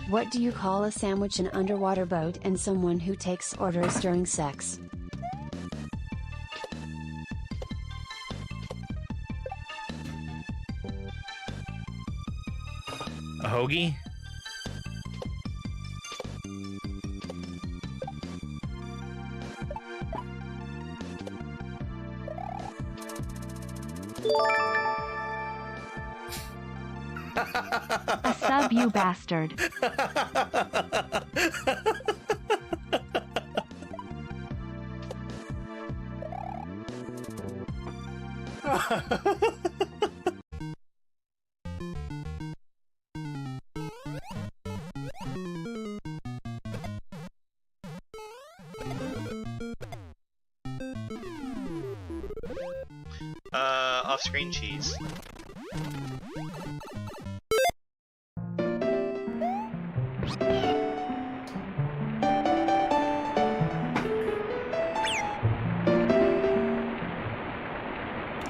What do you call a sandwich, an underwater boat, and someone who takes orders during sex? A hoagie? A sub, you bastard. Off-screen cheese.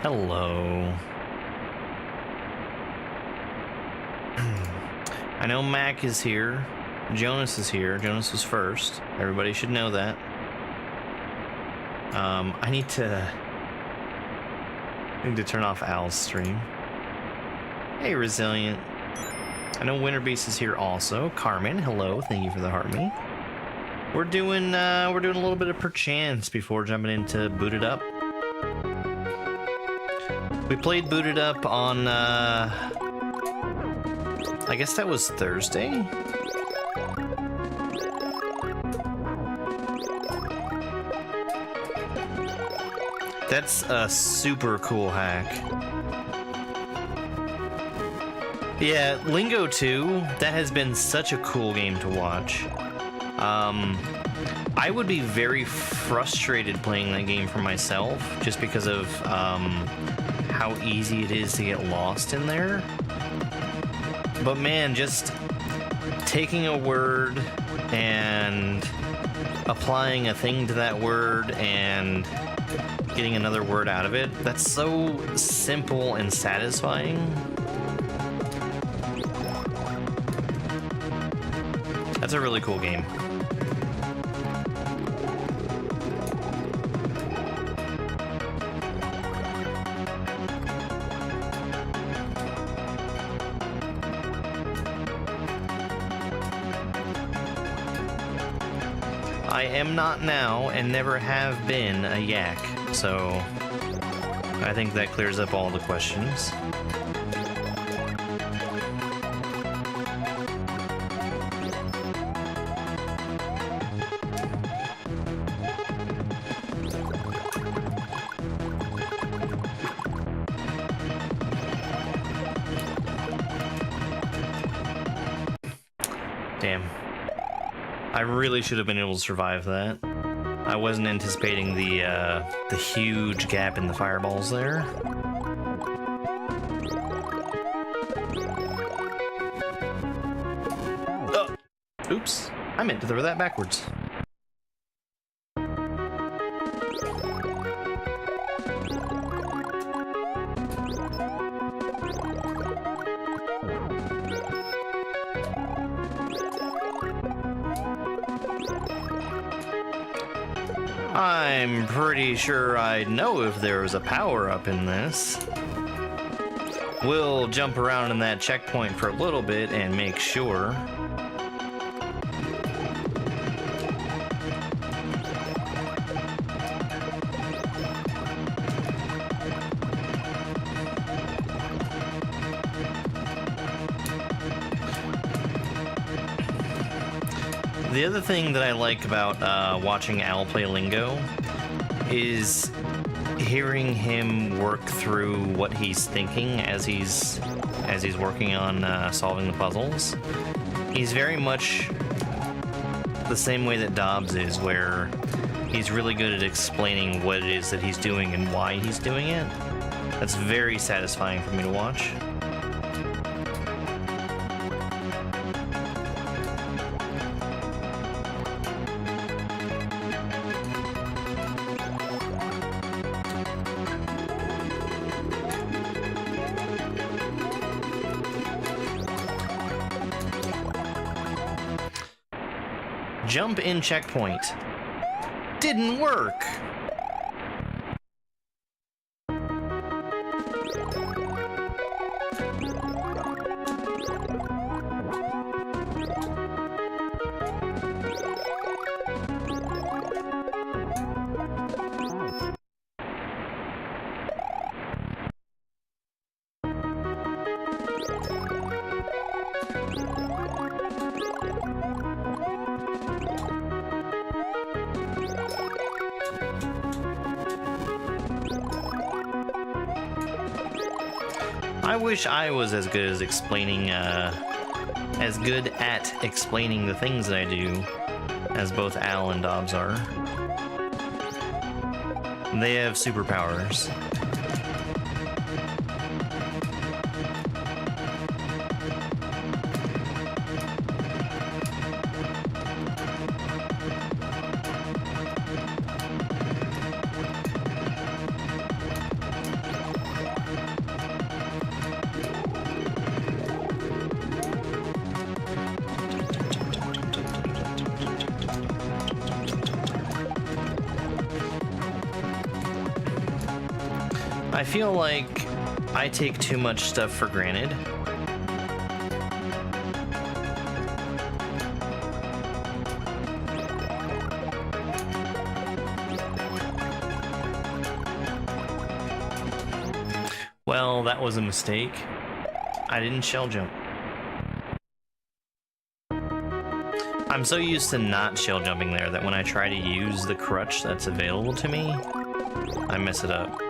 Hello. I know Mac is here. Jonas is here. Jonas was first. Everybody should know that. I need to turn off Al's stream. Hey, Resilient. I know Winterbeast is here also. Carmen, hello. Thank you for the heart me. We're doing a little bit of perchance before jumping into Booted Up. We played Booted Up on I guess that was Thursday. That's a super cool hack. Yeah, Lingo 2, that has been such a cool game to watch. I would be very frustrated playing that game for myself, just because of how easy it is to get lost in there. But man, just taking a word and applying a thing to that word and getting another word out of it, that's so simple and satisfying. That's a really cool game. I am not now and never have been a yak, so I think that clears up all the questions. Damn. I really should have been able to survive that. I wasn't anticipating the huge gap in the fireballs there. Oh, oops. I meant to throw that backwards. I'm pretty sure I'd know if there was a power-up in this. We'll jump around in that checkpoint for a little bit and make sure. The other thing that I like about watching Al play Lingo is hearing him work through what he's thinking as he's working on solving the puzzles. He's very much the same way that Dobbs is, where he's really good at explaining what it is that he's doing and why he's doing it. That's very satisfying for me to watch. Jump in checkpoint. Didn't work. I wish I was as good as explaining, as good at explaining the things that I do as both Al and Dobbs are. They have superpowers. I feel like I take too much stuff for granted. Well, that was a mistake. I didn't shell jump. I'm so used to not shell jumping there that when I try to use the crutch that's available to me, I mess it up.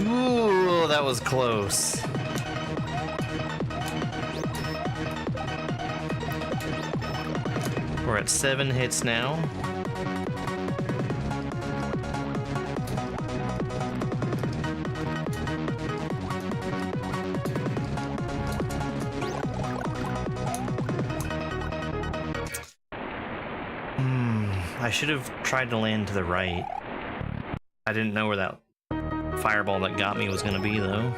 Ooh, that was close. We're at 7 hits now. I should have tried to land to the right. I didn't know where that fireball that got me was going to be, though.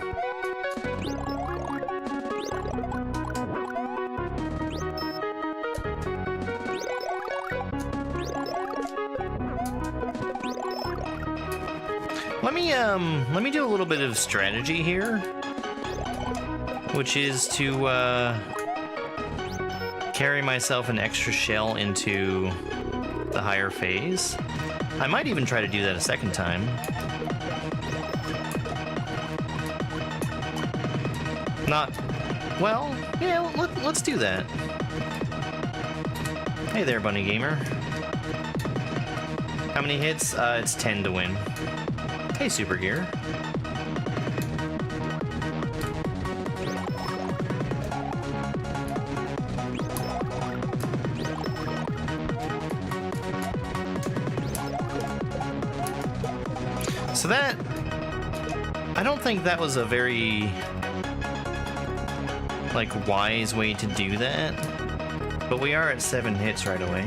Let me do a little bit of strategy here, which is to carry myself an extra shell into the higher phase. I might even try to do that a second time. Not, well, yeah, let's do that. Hey there, Bunny Gamer. How many hits? It's 10 to win. Hey, Super Gear. So that, I don't think that was a very, like, wise way to do that, but we are at 7 hits right away.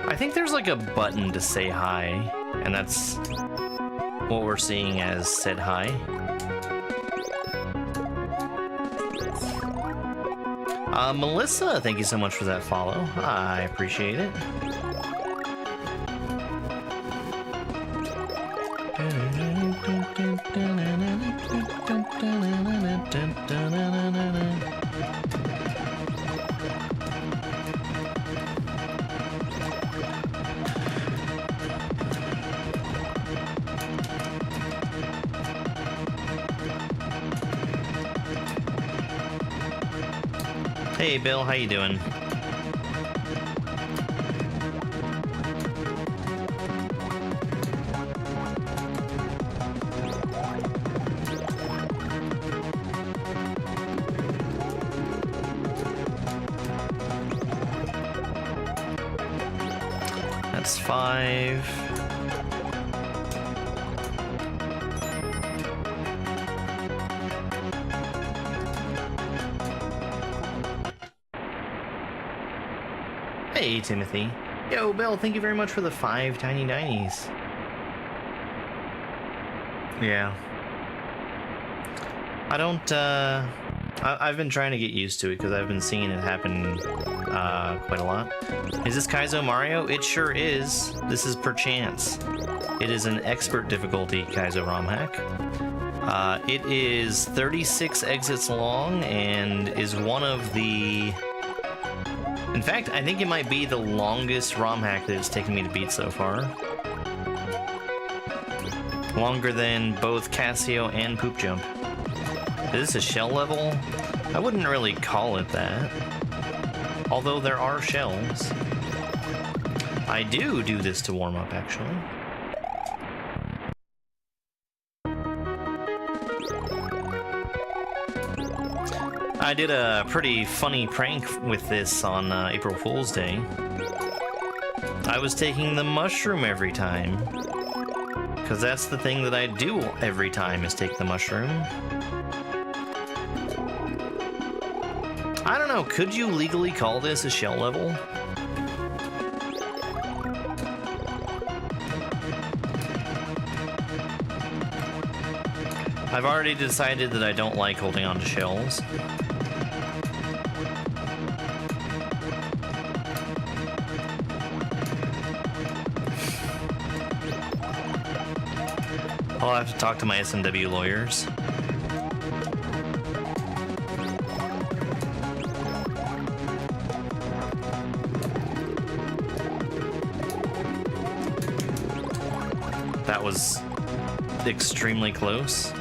I think there's like a button to say hi, and that's what we're seeing as said hi. Melissa, thank you so much for that follow. I appreciate it. Hey Bill, how you doing? That's 5. Hey, Timothy. Yo, Bill, thank you very much for the 5 tiny nineties. Yeah. I don't, I've been trying to get used to it because I've been seeing it happen quite a lot. Is this Kaizo Mario? It sure is. This is Perchance. It is an expert difficulty Kaizo ROM hack. It is 36 exits long and is one of the... In fact, I think it might be the longest ROM hack that it's taken me to beat so far. Longer than both Casio and Poop Jump. Is this a shell level? I wouldn't really call it that. Although there are shells. I do this to warm up, actually. I did a pretty funny prank with this on April Fool's Day. I was taking the mushroom every time. Because that's the thing that I do every time, is take the mushroom. I don't know, could you legally call this a shell level? I've already decided that I don't like holding on to shells. I'll have to talk to my SMW lawyers. That was extremely close.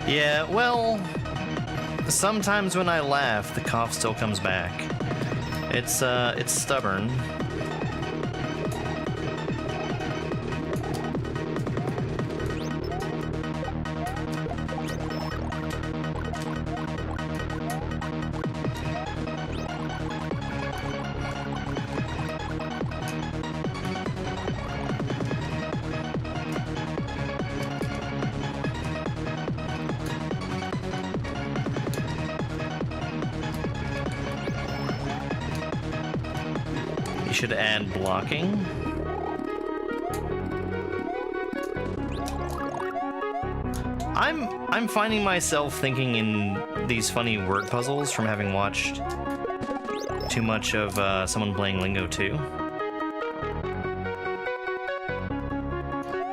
Yeah, well, sometimes when I laugh, the cough still comes back. It's stubborn. Should add blocking. I'm finding myself thinking in these funny word puzzles from having watched too much of someone playing Lingo 2.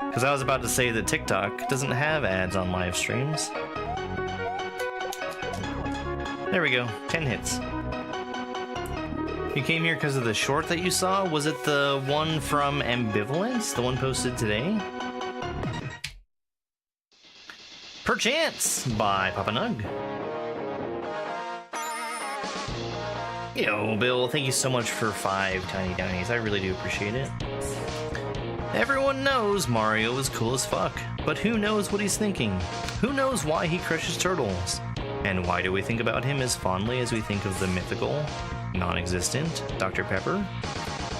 Because I was about to say that TikTok doesn't have ads on live streams. There we go, 10 hits. You came here because of the short that you saw? Was it the one from Ambivalence? The one posted today? Perchance by Papa Nug. Yo, Bill, thank you so much for 5 tiny downies. I really do appreciate it. Everyone knows Mario is cool as fuck, but who knows what he's thinking? Who knows why he crushes turtles? And why do we think about him as fondly as we think of the mythical, non-existent Dr. Pepper?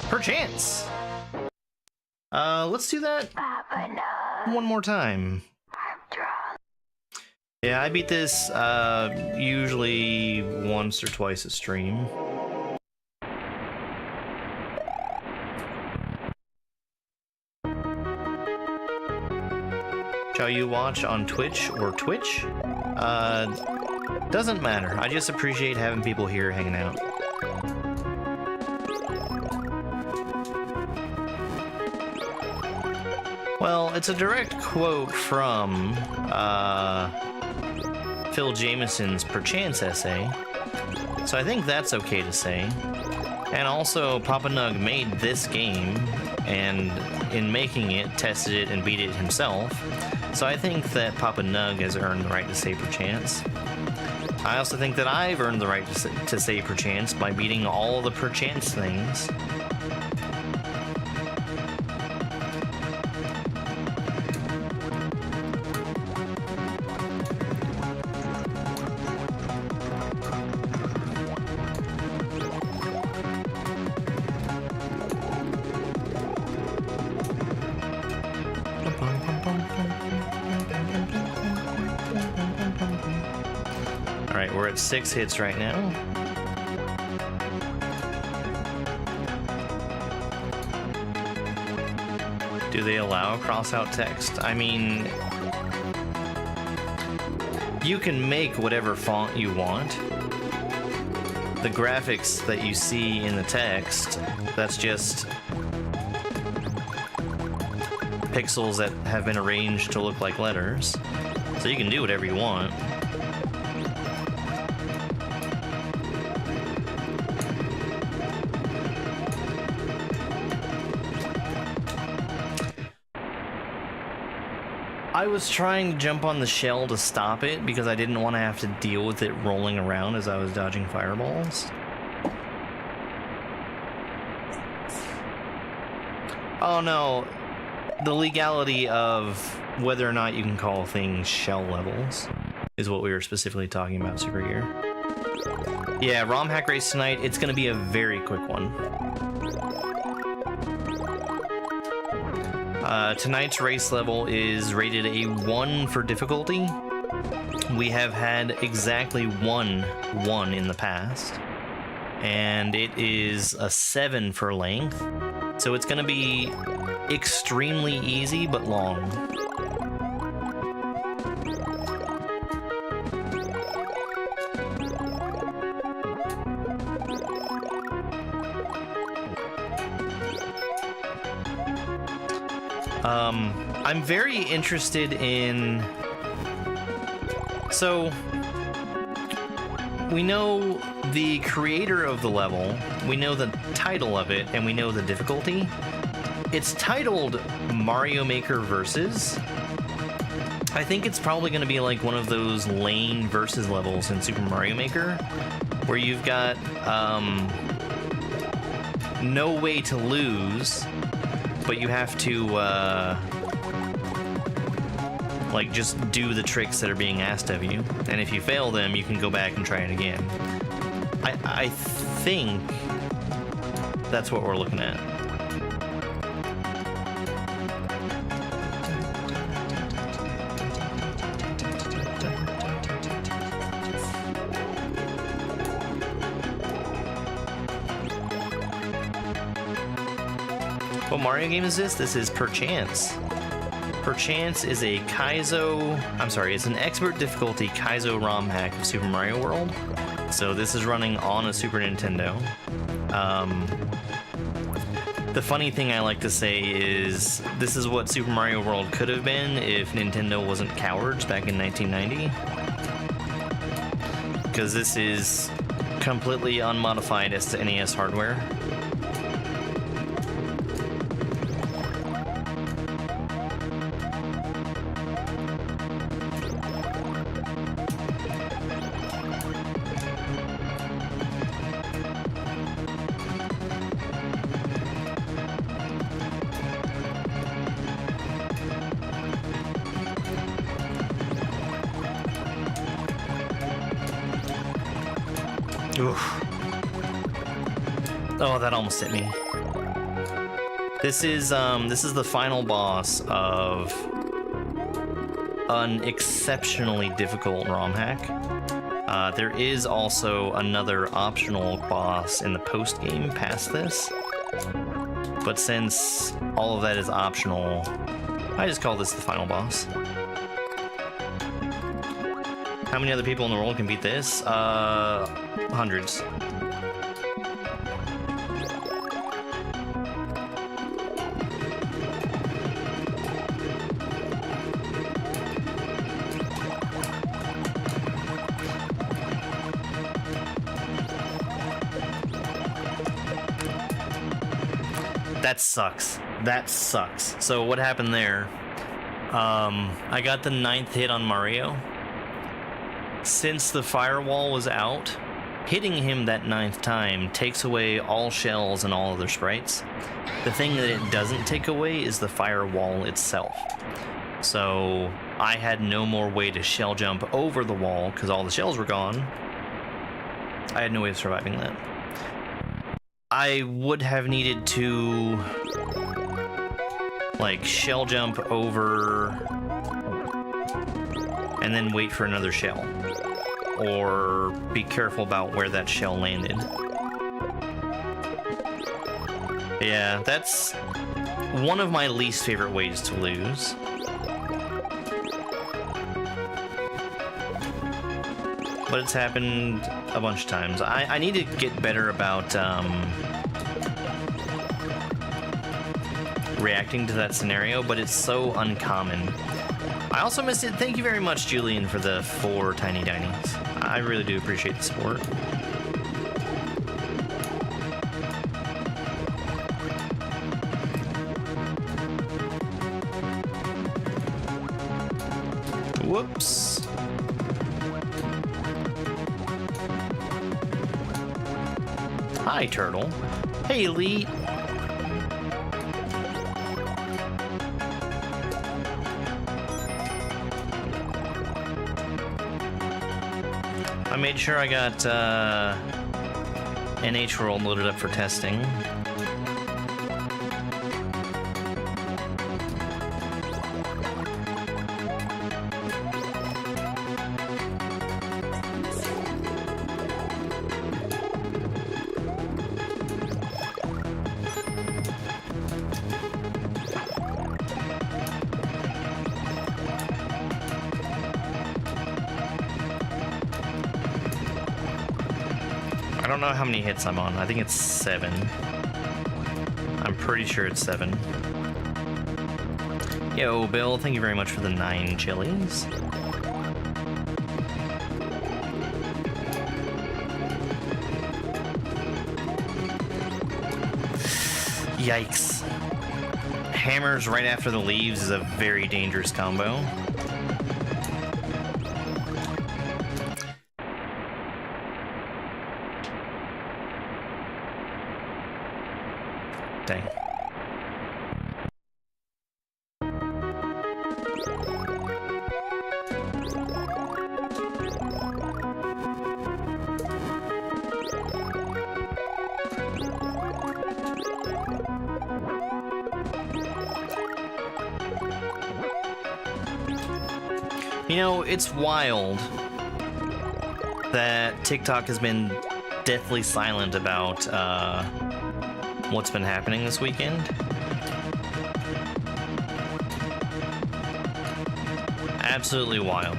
Perchance! Let's do that one more time. Yeah, I beat this usually once or twice a stream. Shall you watch on Twitch or Twitch? Doesn't matter. I just appreciate having people here hanging out. Well, it's a direct quote from Phil Jameson's Perchance essay, so I think that's okay to say. And also, Papa Nug made this game, and in making it, tested it and beat it himself. So I think that Papa Nug has earned the right to say perchance. I also think that I've earned the right to say perchance by beating all the perchance things. Alright, we're at 6 hits right now. Do they allow cross-out text? I mean, you can make whatever font you want. The graphics that you see in the text, that's just pixels that have been arranged to look like letters. So you can do whatever you want. I was trying to jump on the shell to stop it because I didn't want to have to deal with it rolling around as I was dodging fireballs. Oh no, the legality of whether or not you can call things shell levels is what we were specifically talking about, Super Gear. Yeah, ROM hack race tonight, it's going to be a very quick one. Tonight's race level is rated a 1 for difficulty. We have had exactly one in the past, and it is a 7 for length, so it's going to be extremely easy but long. I'm very interested in... So, we know the creator of the level, we know the title of it, and we know the difficulty. It's titled Mario Maker Versus. I think it's probably going to be like one of those lane versus levels in Super Mario Maker, where you've got no way to lose, but you have to like just do the tricks that are being asked of you, and if you fail them, you can go back and try it again. I think that's what we're looking at. What Mario game is this? This is Perchance. Perchance is a it's an expert difficulty Kaizo ROM hack of Super Mario World. So this is running on a Super Nintendo. The funny thing I like to say is this is what Super Mario World could have been if Nintendo wasn't cowards back in 1990. Because this is completely unmodified SNES hardware. Oof. Oh, that almost hit me. This is the final boss of an exceptionally difficult ROM hack. There is also another optional boss in the post game past this, but since all of that is optional, I just call this the final boss. How many other people in the world can beat this? Hundreds. that sucks. That sucks. So what happened there? I got the 9th hit on Mario. Since the firewall was out, hitting him that 9th time takes away all shells and all other sprites. The thing that it doesn't take away is the firewall itself. So I had no more way to shell jump over the wall because all the shells were gone. I had no way of surviving that. I would have needed to like shell jump over and then wait for another shell, or be careful about where that shell landed. Yeah, that's one of my least favorite ways to lose. But it's happened a bunch of times. I need to get better about reacting to that scenario, but it's so uncommon. I also missed it. Thank you very much, Julian, for the 4 tiny dinies. I really do appreciate the support. Whoops. Hi, Turtle. Hey, Elite. I made sure I got NH World loaded up for testing. I don't know how many hits I'm on. I think it's 7. I'm pretty sure it's 7. Yo, Bill, thank you very much for the 9 chilies. Yikes. Hammers right after the leaves is a very dangerous combo. Dang. You know, it's wild that TikTok has been deathly silent about what's been happening this weekend. Absolutely wild.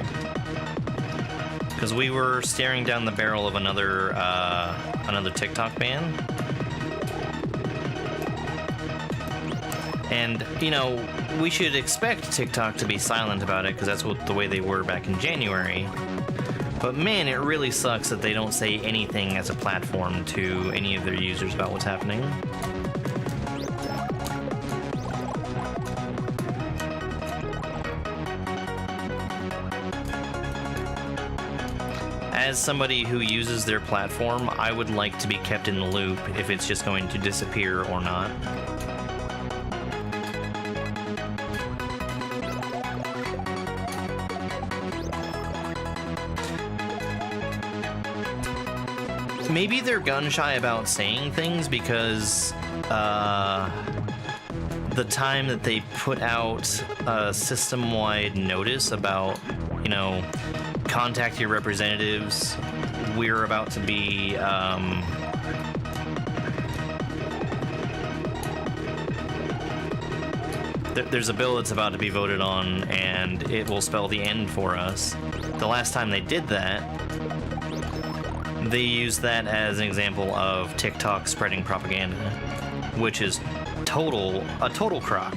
Because we were staring down the barrel of another TikTok ban. And, you know, we should expect TikTok to be silent about it because that's the way they were back in January. But man, it really sucks that they don't say anything as a platform to any of their users about what's happening. As somebody who uses their platform, I would like to be kept in the loop if it's just going to disappear or not. Maybe they're gun-shy about saying things because the time that they put out a system-wide notice about, you know, contact your representatives, we're about to be there's a bill that's about to be voted on and it will spell the end for us. The last time they did that, they used that as an example of TikTok spreading propaganda, which is a total crock.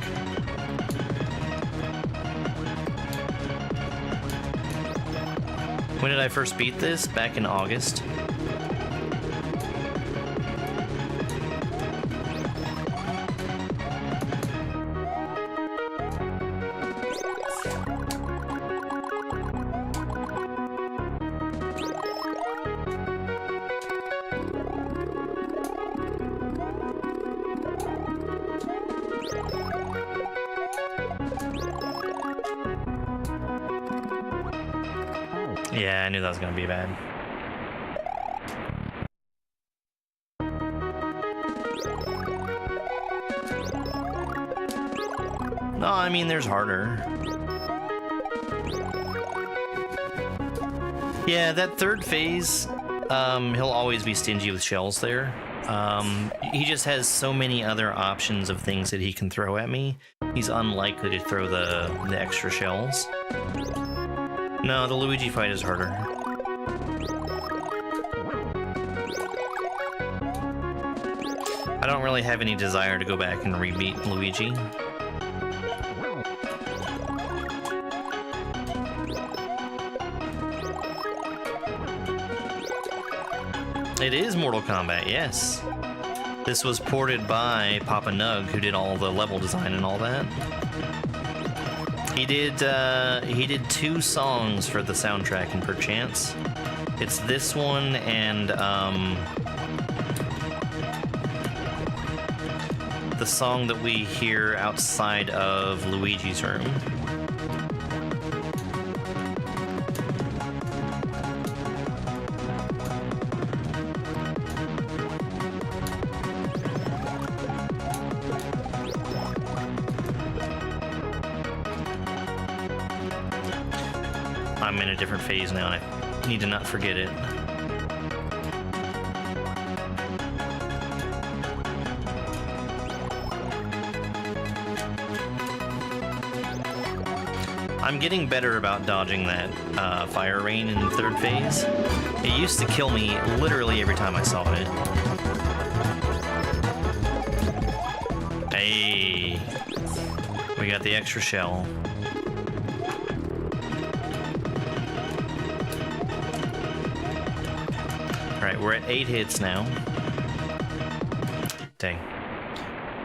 When did I first beat this? Back in August. Yeah, I knew that was gonna be bad. No, I mean, there's harder. Yeah, that third phase, he'll always be stingy with shells there. He just has so many other options of things that he can throw at me. He's unlikely to throw the extra shells. No, the Luigi fight is harder. I don't really have any desire to go back and re-beat Luigi. It is Mortal Kombat, yes. This was ported by Papa Nug, who did all the level design and all that. He did 2 songs for the soundtrack in Perchance. It's this one and the song that we hear outside of Luigi's room. I'm in a different phase now, and I need to not forget it. I'm getting better about dodging that fire rain in the third phase. It used to kill me literally every time I saw it. Hey, we got the extra shell. Alright, we're at 8 hits now. Dang.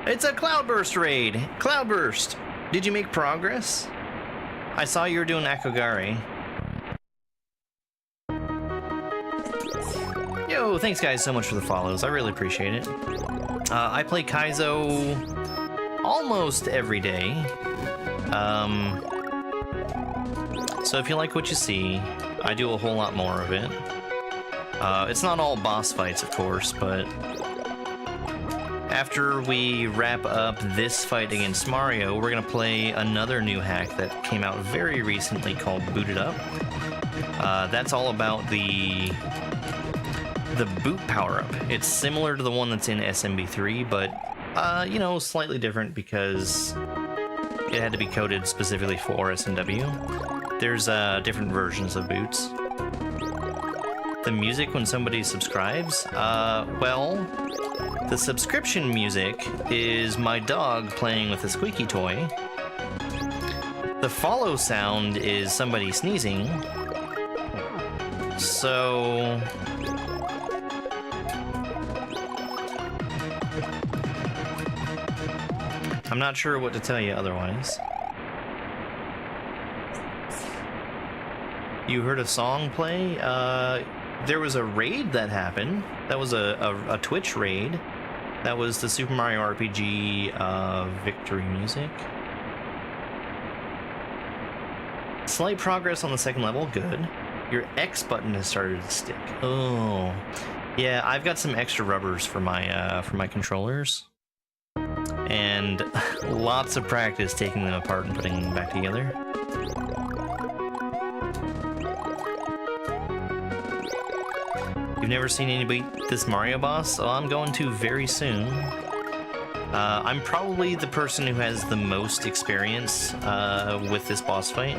It's a Cloudburst raid! Cloudburst! Did you make progress? I saw you were doing Akogari. Yo, thanks guys so much for the follows. I really appreciate it. I play Kaizo almost every day. So if you like what you see, I do a whole lot more of it. It's not all boss fights, of course, but after we wrap up this fight against Mario, we're gonna play another new hack that came out very recently called Booted Up. That's all about the boot power-up. It's similar to the one that's in SMB3, but you know, slightly different because it had to be coded specifically for SNW. There's different versions of boots. The music when somebody subscribes? Well, the subscription music is my dog playing with a squeaky toy. The follow sound is somebody sneezing. So I'm not sure what to tell you otherwise. You heard a song play? There was a raid that happened. That was a Twitch raid. That was the Super Mario RPG victory music. Slight progress on the second level, good. Your X button has started to stick. Oh, yeah. I've got some extra rubbers for my controllers, and lots of practice taking them apart and putting them back together. You've never seen anybody beat this Mario boss? Well, I'm going to very soon. I'm probably the person who has the most experience with this boss fight.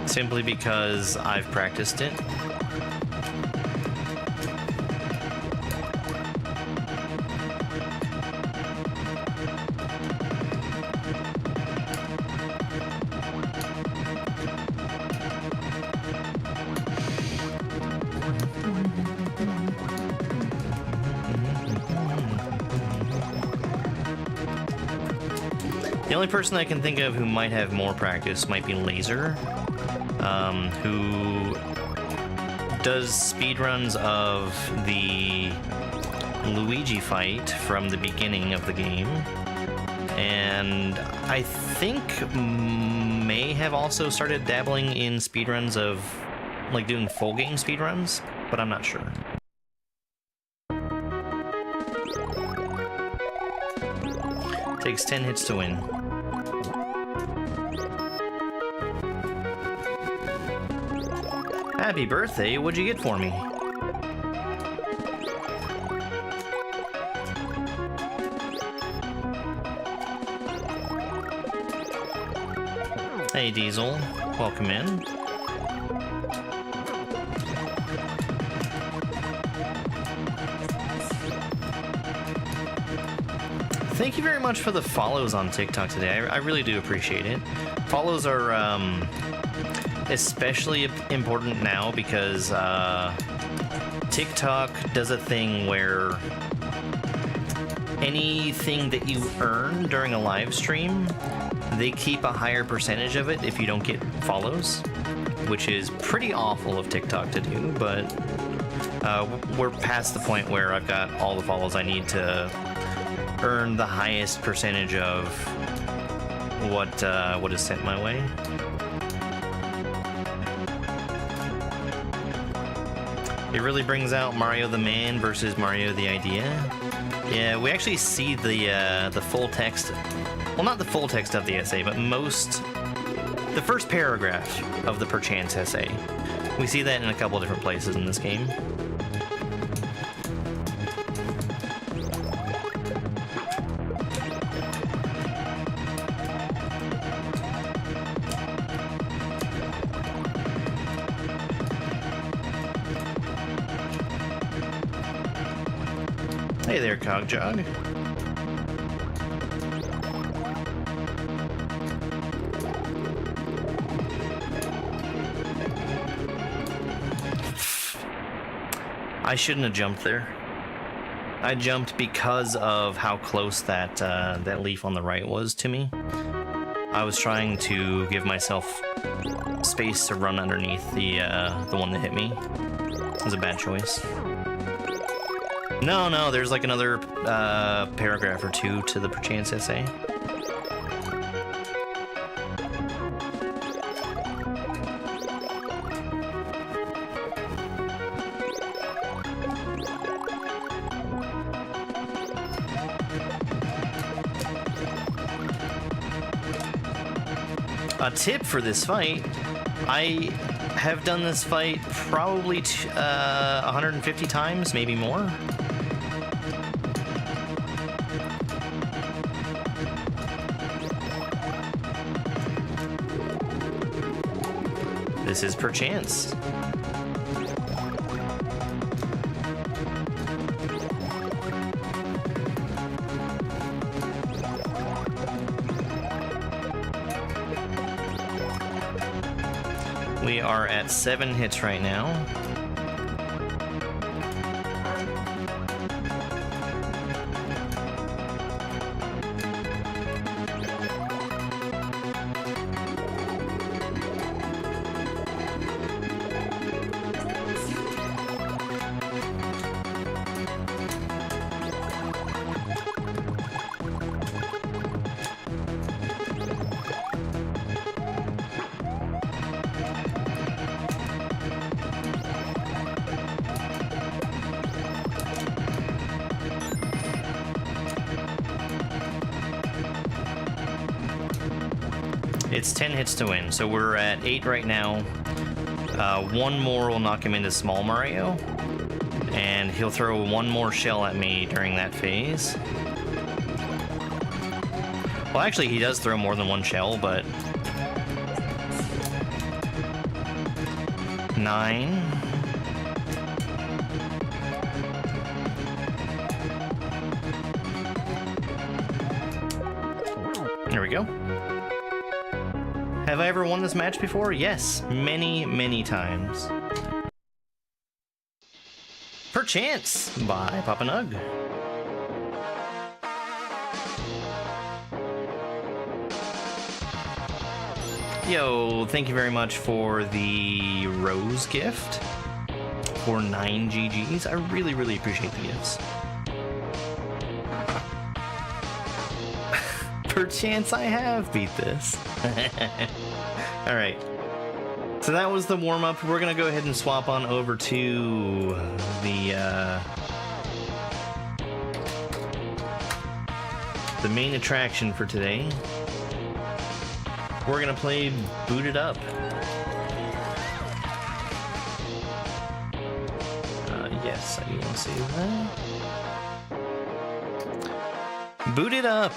Simply because I've practiced it. The only person I can think of who might have more practice might be Laser, who does speedruns of the Luigi fight from the beginning of the game. And I think may have also started dabbling in speedruns of, like, doing full game speedruns, but I'm not sure. Takes 10 hits to win. Happy birthday, what'd you get for me? Hey Diesel, welcome in. Thank you very much for the follows on TikTok today. I really do appreciate it. Follows are especially important now because TikTok does a thing where anything that you earn during a live stream, they keep a higher percentage of it if you don't get follows, which is pretty awful of TikTok to do, but we're past the point where I've got all the follows I need to earn the highest percentage of what is sent my way. It really brings out Mario the Man versus Mario the Idea. Yeah, we actually see the full text. Well, not the full text of the essay, but the first paragraph of the Perchance essay. We see that in a couple different places in this game. Hey there, Cogjog. I shouldn't have jumped there. I jumped because of how close that that leaf on the right was to me. I was trying to give myself space to run underneath the one that hit me. It was a bad choice. No, there's like another paragraph or two to the Perchance essay. A tip for this fight, I have done this fight probably 150 times, maybe more. This is Perchance. We are at 7 hits right now. It's 10 hits to win, so we're at 8 right now. One more will knock him into Small Mario, and he'll throw one more shell at me during that phase. Well, actually, he does throw more than one shell, but... 9. There we go. Have I ever won this match before? Yes, many, many times. Perchance by Papa Nug. Yo, thank you very much for the rose gift for 9 GGs. I really, really appreciate the gifts. perchance I have beat this. Alright. So that was the warm-up. We're gonna go ahead and swap on over to the main attraction for today. We're gonna play Booted Up. Yes, I do want to see that. Booted Up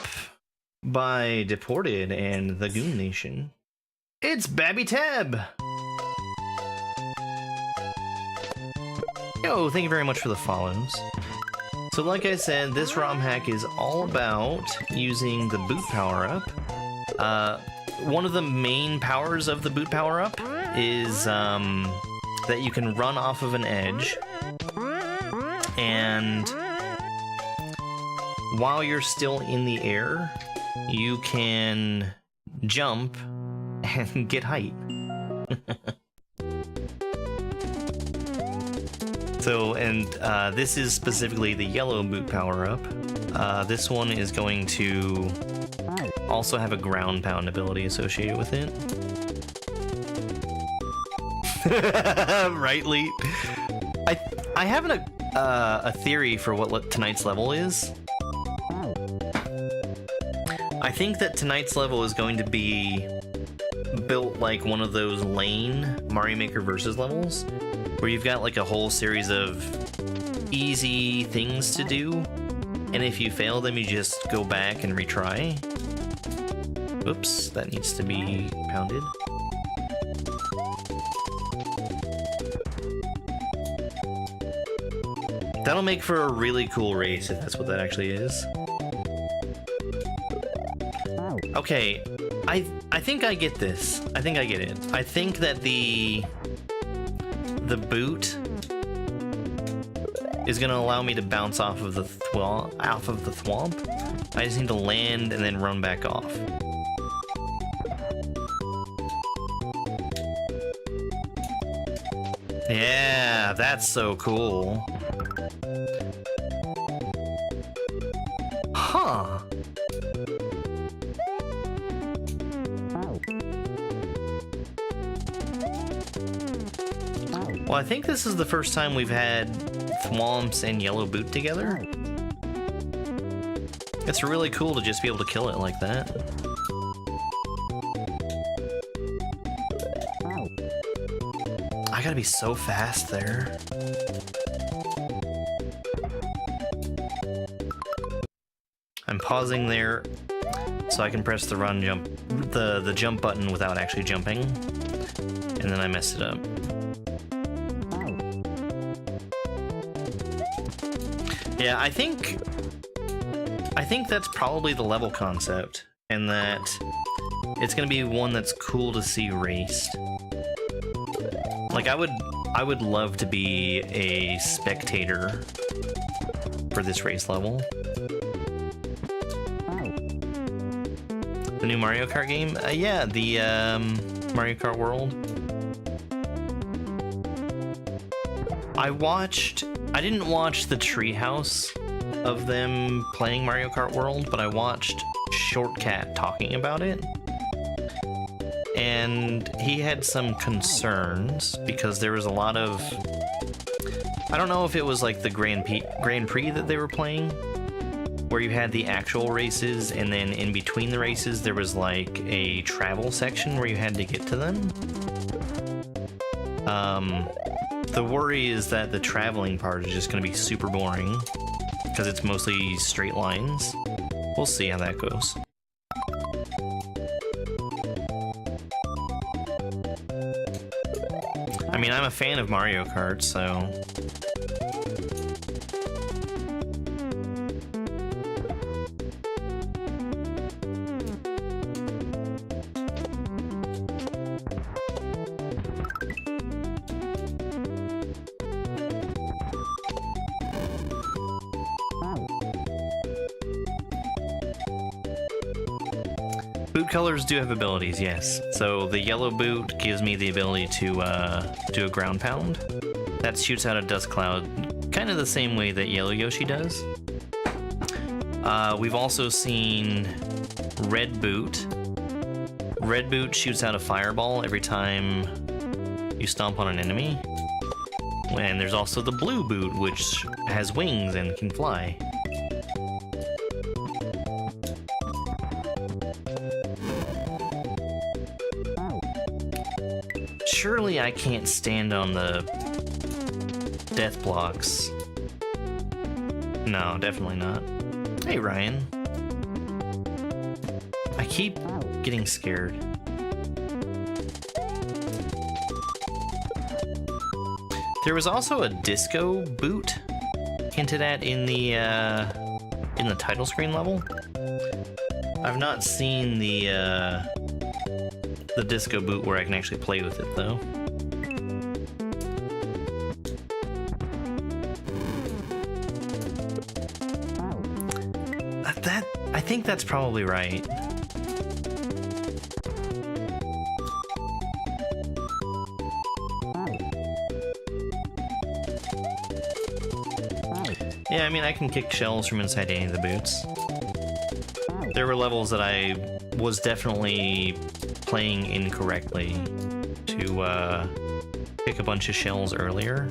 by Deported and the Goon Nation. It's Babby Tab! Yo, thank you very much for the follows. So like I said, this ROM hack is all about using the boot power-up. One of the main powers of the boot power-up is that you can run off of an edge, and while you're still in the air, you can jump and get height. So, and this is specifically the yellow boot power-up. This one is going to also have a ground pound ability associated with it. Right, Leet? I have a theory for what tonight's level is. I think that tonight's level is going to be built like one of those lane Mario Maker Versus levels, where you've got like a whole series of easy things to do, and if you fail them, you just go back and retry. Oops, that needs to be pounded. That'll make for a really cool race, if that's what that actually is. Okay, I think I get this. I think I get it. I think that the boot is gonna allow me to bounce off of the thwomp. I just need to land and then run back off. Yeah, that's so cool. Huh. Well, I think this is the first time we've had Thwomps and Yellow Boot together. It's really cool to just be able to kill it like that. I gotta be so fast there. I'm pausing there so I can press the the jump button without actually jumping, and then I messed it up. Yeah, I think that's probably the level concept, and that it's gonna be one that's cool to see raced. Like, I would love to be a spectator for this race level. The new Mario Kart game? Yeah, the Mario Kart World. I didn't watch the treehouse of them playing Mario Kart World, but I watched Shortcat talking about it. And he had some concerns because there was a lot of... I don't know if it was like the Grand Prix that they were playing, where you had the actual races, and then in between the races there was like a travel section where you had to get to them. The worry is that the traveling part is just going to be super boring, because it's mostly straight lines. We'll see how that goes. I mean, I'm a fan of Mario Kart, so... Boot colors do have abilities, yes. So the yellow boot gives me the ability to do a ground pound. That shoots out a dust cloud, kind of the same way that Yellow Yoshi does. We've also seen red boot. Red boot shoots out a fireball every time you stomp on an enemy. And there's also the blue boot, which has wings and can fly. Surely I can't stand on the death blocks. No, definitely not. Hey, Ryan. I keep getting scared. There was also a disco boot hinted at in the title screen level. I've not seen the disco boot where I can actually play with it though. I think that's probably right. Yeah, I mean, I can kick shells from inside any of the boots. There were levels that I was definitely playing incorrectly to pick a bunch of shells earlier.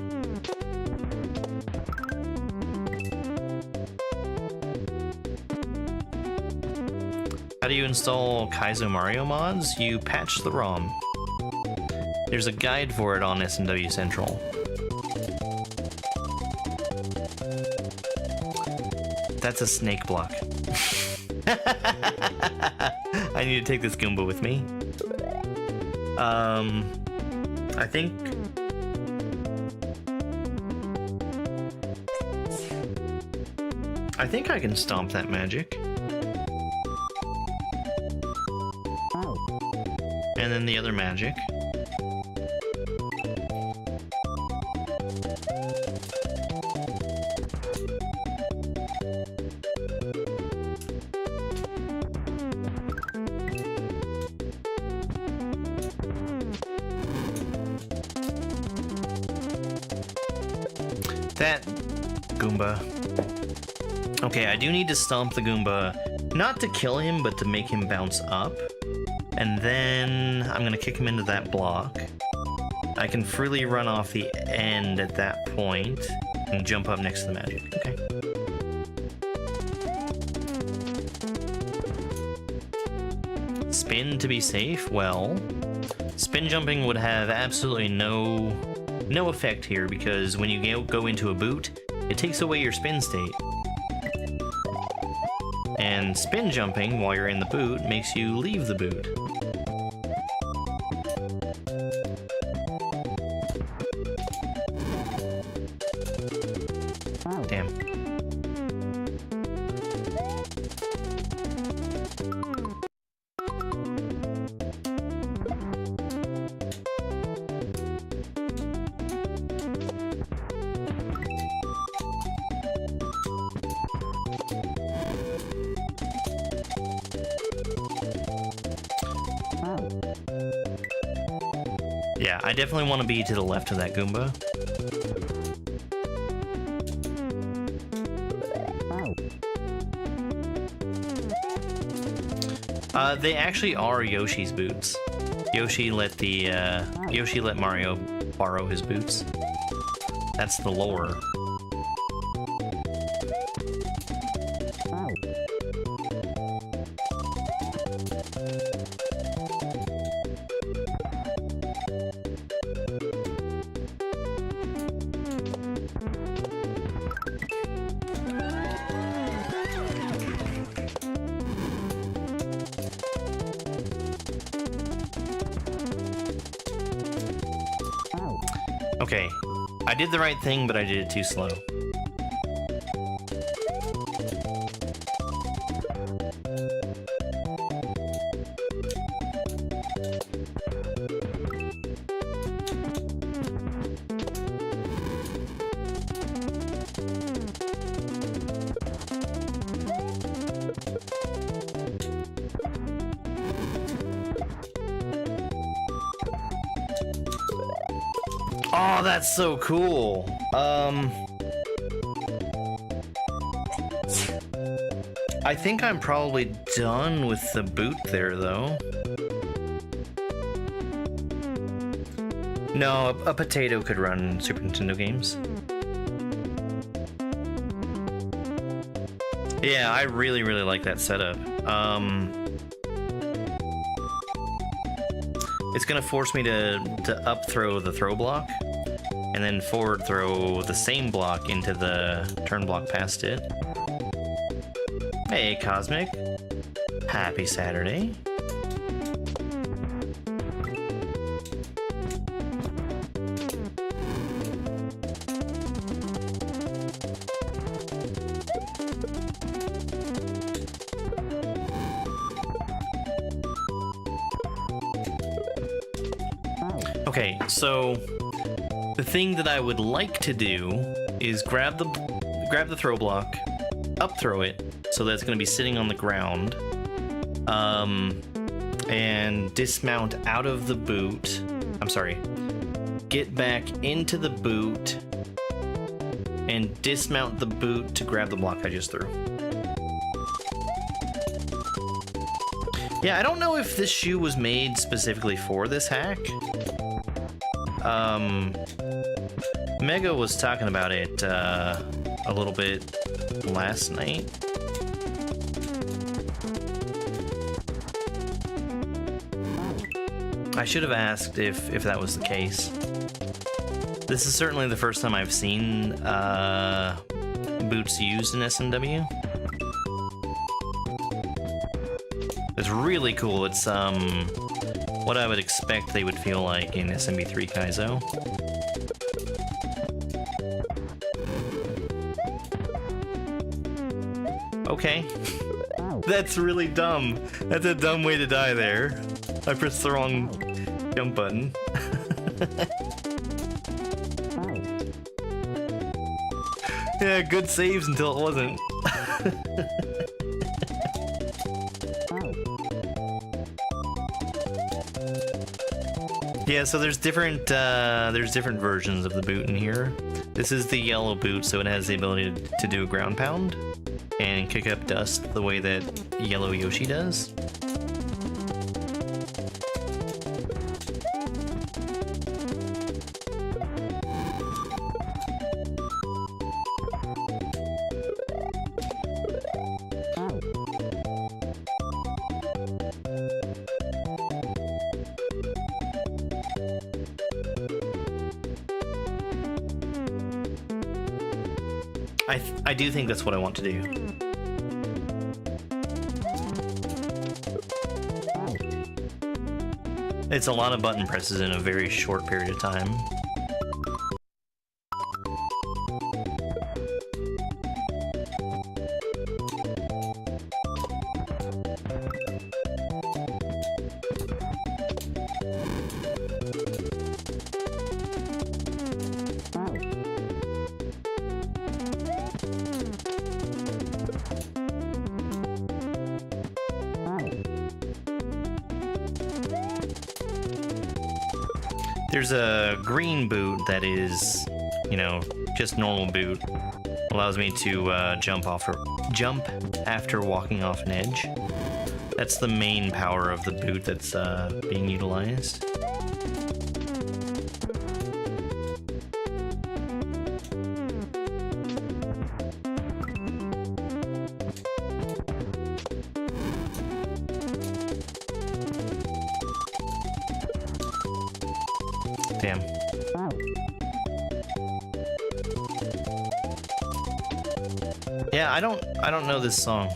How do you install Kaizo Mario mods? You patch the ROM. There's a guide for it on S&W Central. That's a snake block. I need to take this Goomba with me. I think I can stomp that magic. And then the other magic. That Goomba. Okay, I do need to stomp the Goomba, not to kill him, but to make him bounce up. And then I'm gonna kick him into that block. I can freely run off the end at that point and jump up next to the magic. Okay. Spin to be safe? Well, spin jumping would have absolutely no effect here because when you go into a boot, it takes away your spin state. And spin jumping while you're in the boot makes you leave the boot. Damn. Yeah, I definitely want to be to the left of that Goomba. They actually are Yoshi's boots. Yoshi let Mario borrow his boots. That's the lore. Okay, I did the right thing, but I did it too slow. Oh, that's so cool. I think I'm probably done with the boot there, though. No, a potato could run Super Nintendo games. Yeah, I really, really like that setup. It's gonna force me to up throw the throw block, and then forward throw the same block into the turn block past it. Hey, Cosmic. Happy Saturday. Okay, so the thing that I would like to do is grab the throw block, up throw it, so that it's going to be sitting on the ground, and dismount out of the boot. I'm sorry, get back into the boot and dismount the boot to grab the block I just threw. Yeah, I don't know if this shoe was made specifically for this hack. Mega was talking about it a little bit last night. I should have asked if that was the case. This is certainly the first time I've seen boots used in SMW. It's really cool. It's what I would expect they would feel like in SMB3 Kaizo. Okay. That's really dumb. That's a dumb way to die there. I pressed the wrong jump button. Yeah, good saves until it wasn't. Yeah, so there's different versions of the boot in here. This is the yellow boot, so it has the ability to do a ground pound and kick up dust the way that yellow Yoshi does. I do think that's what I want to do. It's a lot of button presses in a very short period of time. There's a green boot that is, you know, just normal boot. Allows me to jump after walking off an edge. That's the main power of the boot that's being utilized. Damn. Yeah, I don't know this song.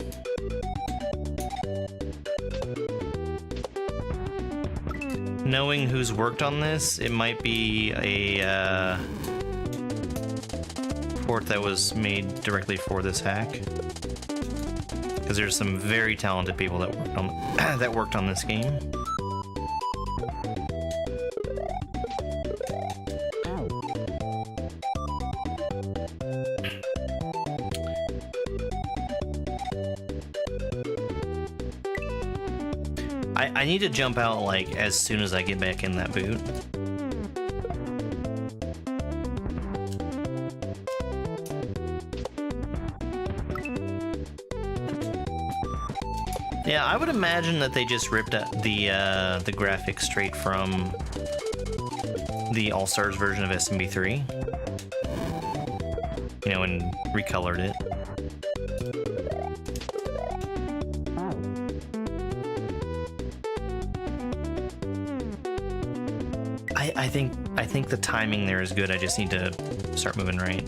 Knowing who's worked on this, it might be a port that was made directly for this hack. Because there's some very talented people that worked on this game. I need to jump out, like, as soon as I get back in that boot. Yeah, I would imagine that they just ripped the graphics straight from the All-Stars version of SMB3. You know, and recolored it. I think the timing there is good. I just need to start moving right.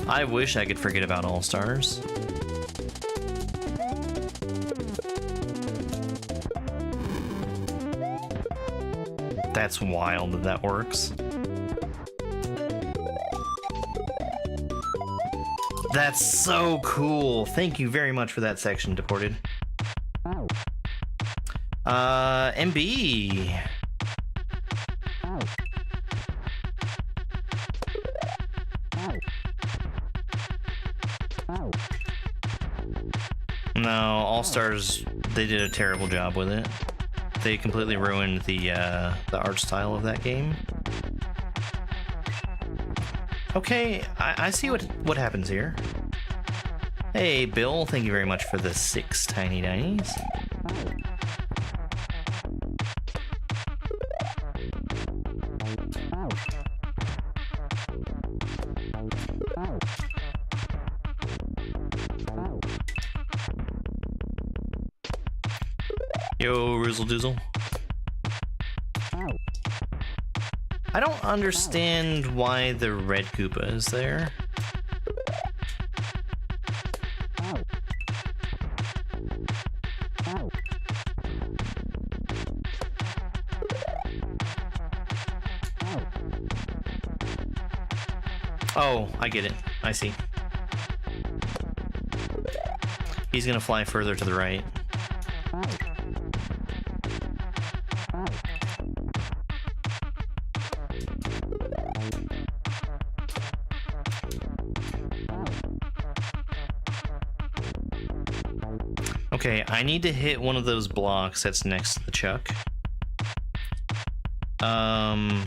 I wish I could forget about All-Stars. That's wild that that works. That's so cool. Thank you very much for that section, Deported. MB. No, All-Stars, they did a terrible job with it. They completely ruined the art style of that game. Okay, I see what happens here. Hey, Bill, thank you very much for the 6 tiny dinies. Yo, Rizzle Dizzle. I don't understand why the red Koopa is there. Oh, I get it. I see. He's gonna fly further to the right. Okay, I need to hit one of those blocks that's next to the chuck. I'm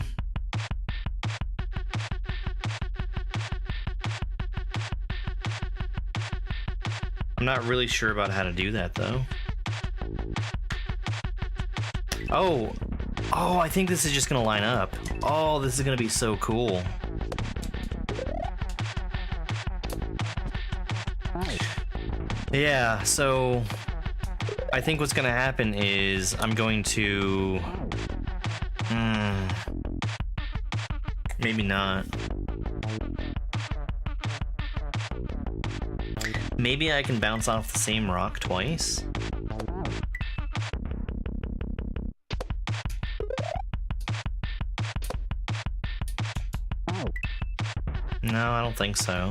not really sure about how to do that, though. Oh, I think this is just gonna line up. Oh, this is gonna be so cool. Yeah, so I think what's gonna happen is I'm going to... maybe not. Maybe I can bounce off the same rock twice? No, I don't think so.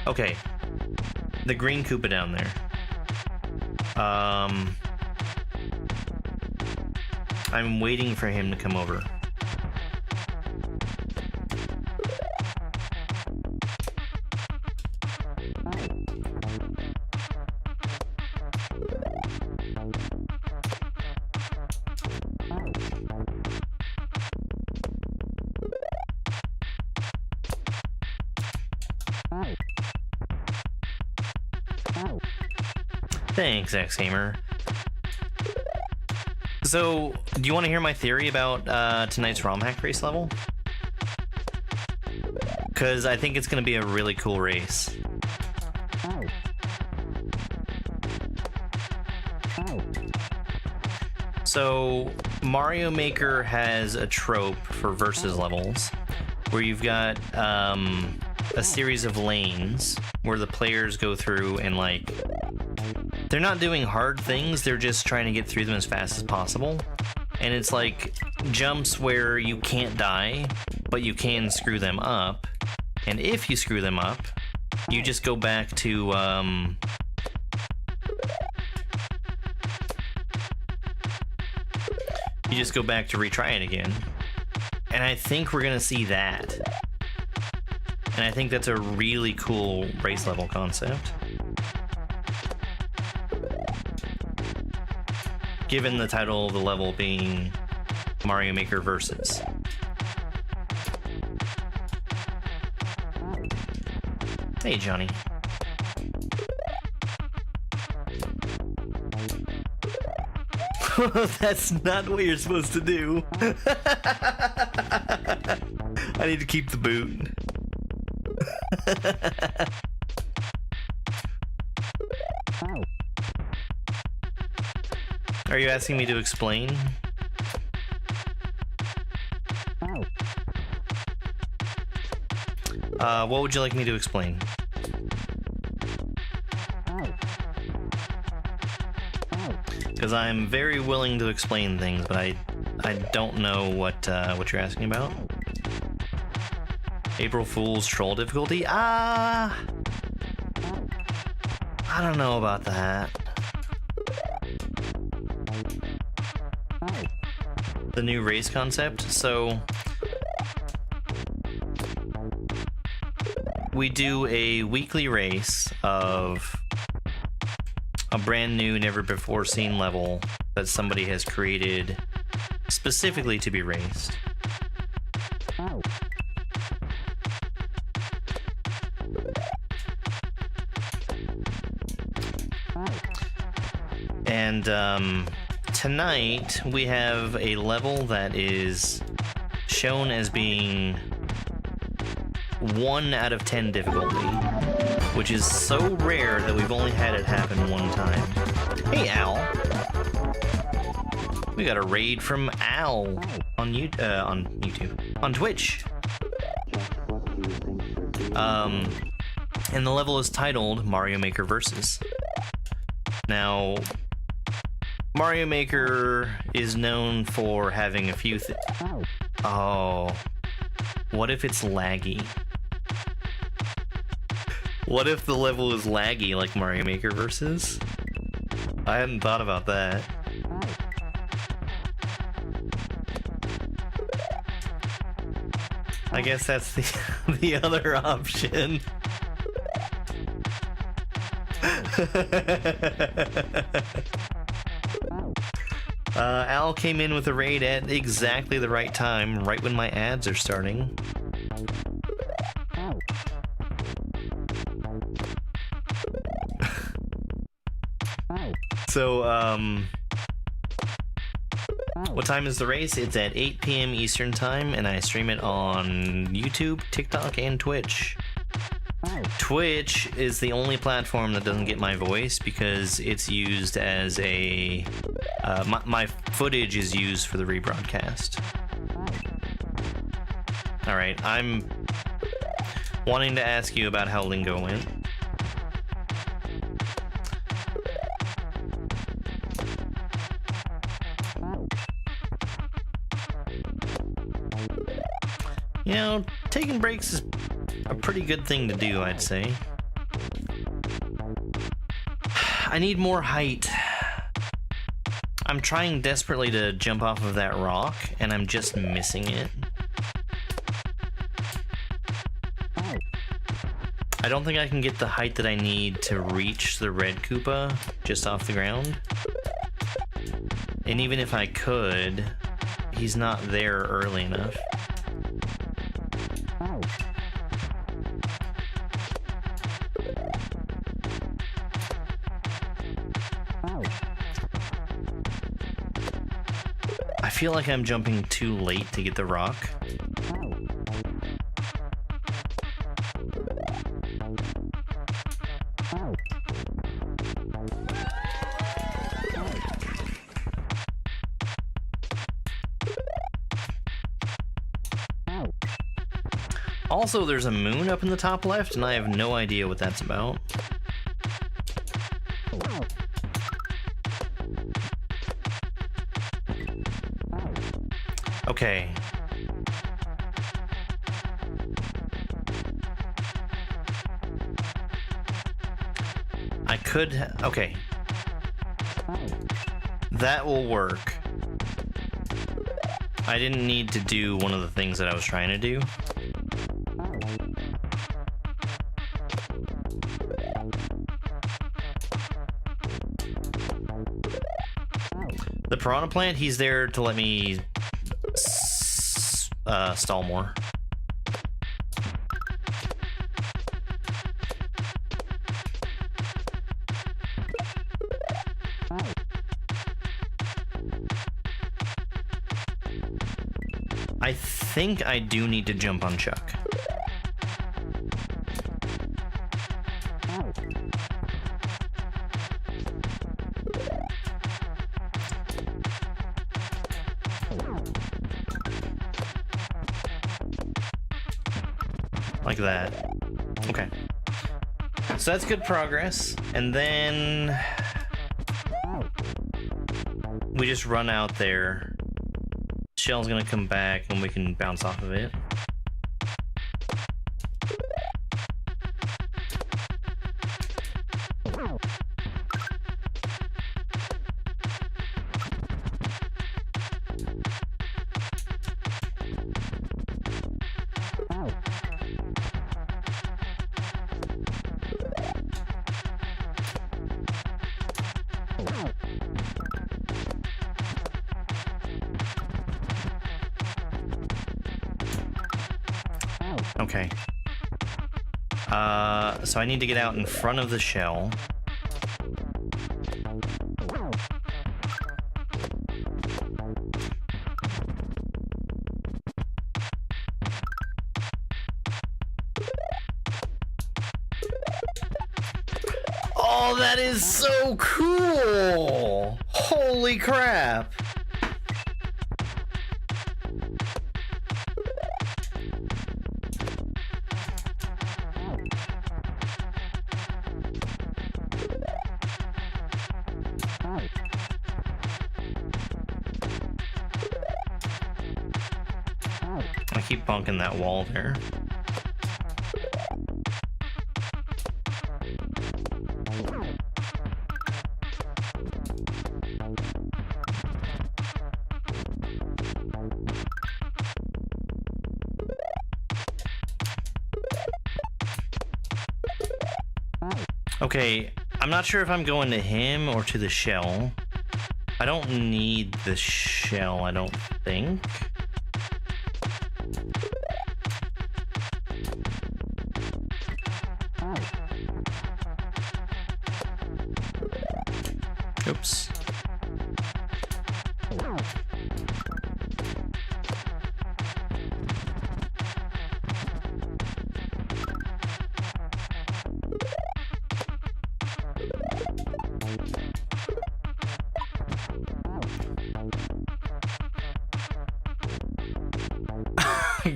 Okay, the green Koopa down there. I'm waiting for him to come over. Thanks, X-Gamer. So, do you want to hear my theory about tonight's ROM hack race level? Because I think it's going to be a really cool race. So, Mario Maker has a trope for versus levels where you've got a series of lanes where the players go through and, like, they're not doing hard things, they're just trying to get through them as fast as possible. And it's like jumps where you can't die, but you can screw them up. And if you screw them up, you just go back to you just go back to retry it again. And I think we're gonna see that. And I think that's a really cool race level concept. Given the title of the level being Mario Maker Versus. Hey, Johnny. That's not what you're supposed to do. I need to keep the boot. Are you asking me to explain? What would you like me to explain? Because I'm very willing to explain things, but I don't know what you're asking about. April Fool's troll difficulty? I don't know about that. The new race concept? So we do a weekly race of a brand new, never before seen level that somebody has created specifically to be raced. And tonight we have a level that is shown as being 1 out of 10 difficulty, which is so rare that we've only had it happen one time. Hey, Al. We got a raid from Al on YouTube, on Twitch. And the level is titled Mario Maker Versus. Now, Mario Maker is known for having a few Oh. What if it's laggy? What if the level is laggy like Mario Maker Versus? I hadn't thought about that. I guess that's the other option. Al came in with a raid at exactly the right time, right when my ads are starting. So, what time is the race? It's at 8 p.m. Eastern Time, and I stream it on YouTube, TikTok, and Twitch. Twitch is the only platform that doesn't get my voice because it's used as a... my footage is used for the rebroadcast. Alright, I'm wanting to ask you about how Lingo went. You know, taking breaks is a pretty good thing to do, I'd say. I need more height. I'm trying desperately to jump off of that rock, and I'm just missing it. I don't think I can get the height that I need to reach the red Koopa just off the ground. And even if I could, he's not there early enough. I feel like I'm jumping too late to get the rock. Also, there's a moon up in the top left, and I have no idea what that's about. Okay. I could... Okay. That will work. I didn't need to do one of the things that I was trying to do. The piranha plant, he's there to let me stall more. I think I do need to jump on Chuck. Like that. Okay. So that's good progress. And then we just run out there. Shell's gonna come back and we can bounce off of it. Okay. So I need to get out in front of the shell. Oh, that is so cool! Holy crap! I keep bonking that wall there. Okay, I'm not sure if I'm going to him or to the shell. I don't need the shell, I don't think. Oops.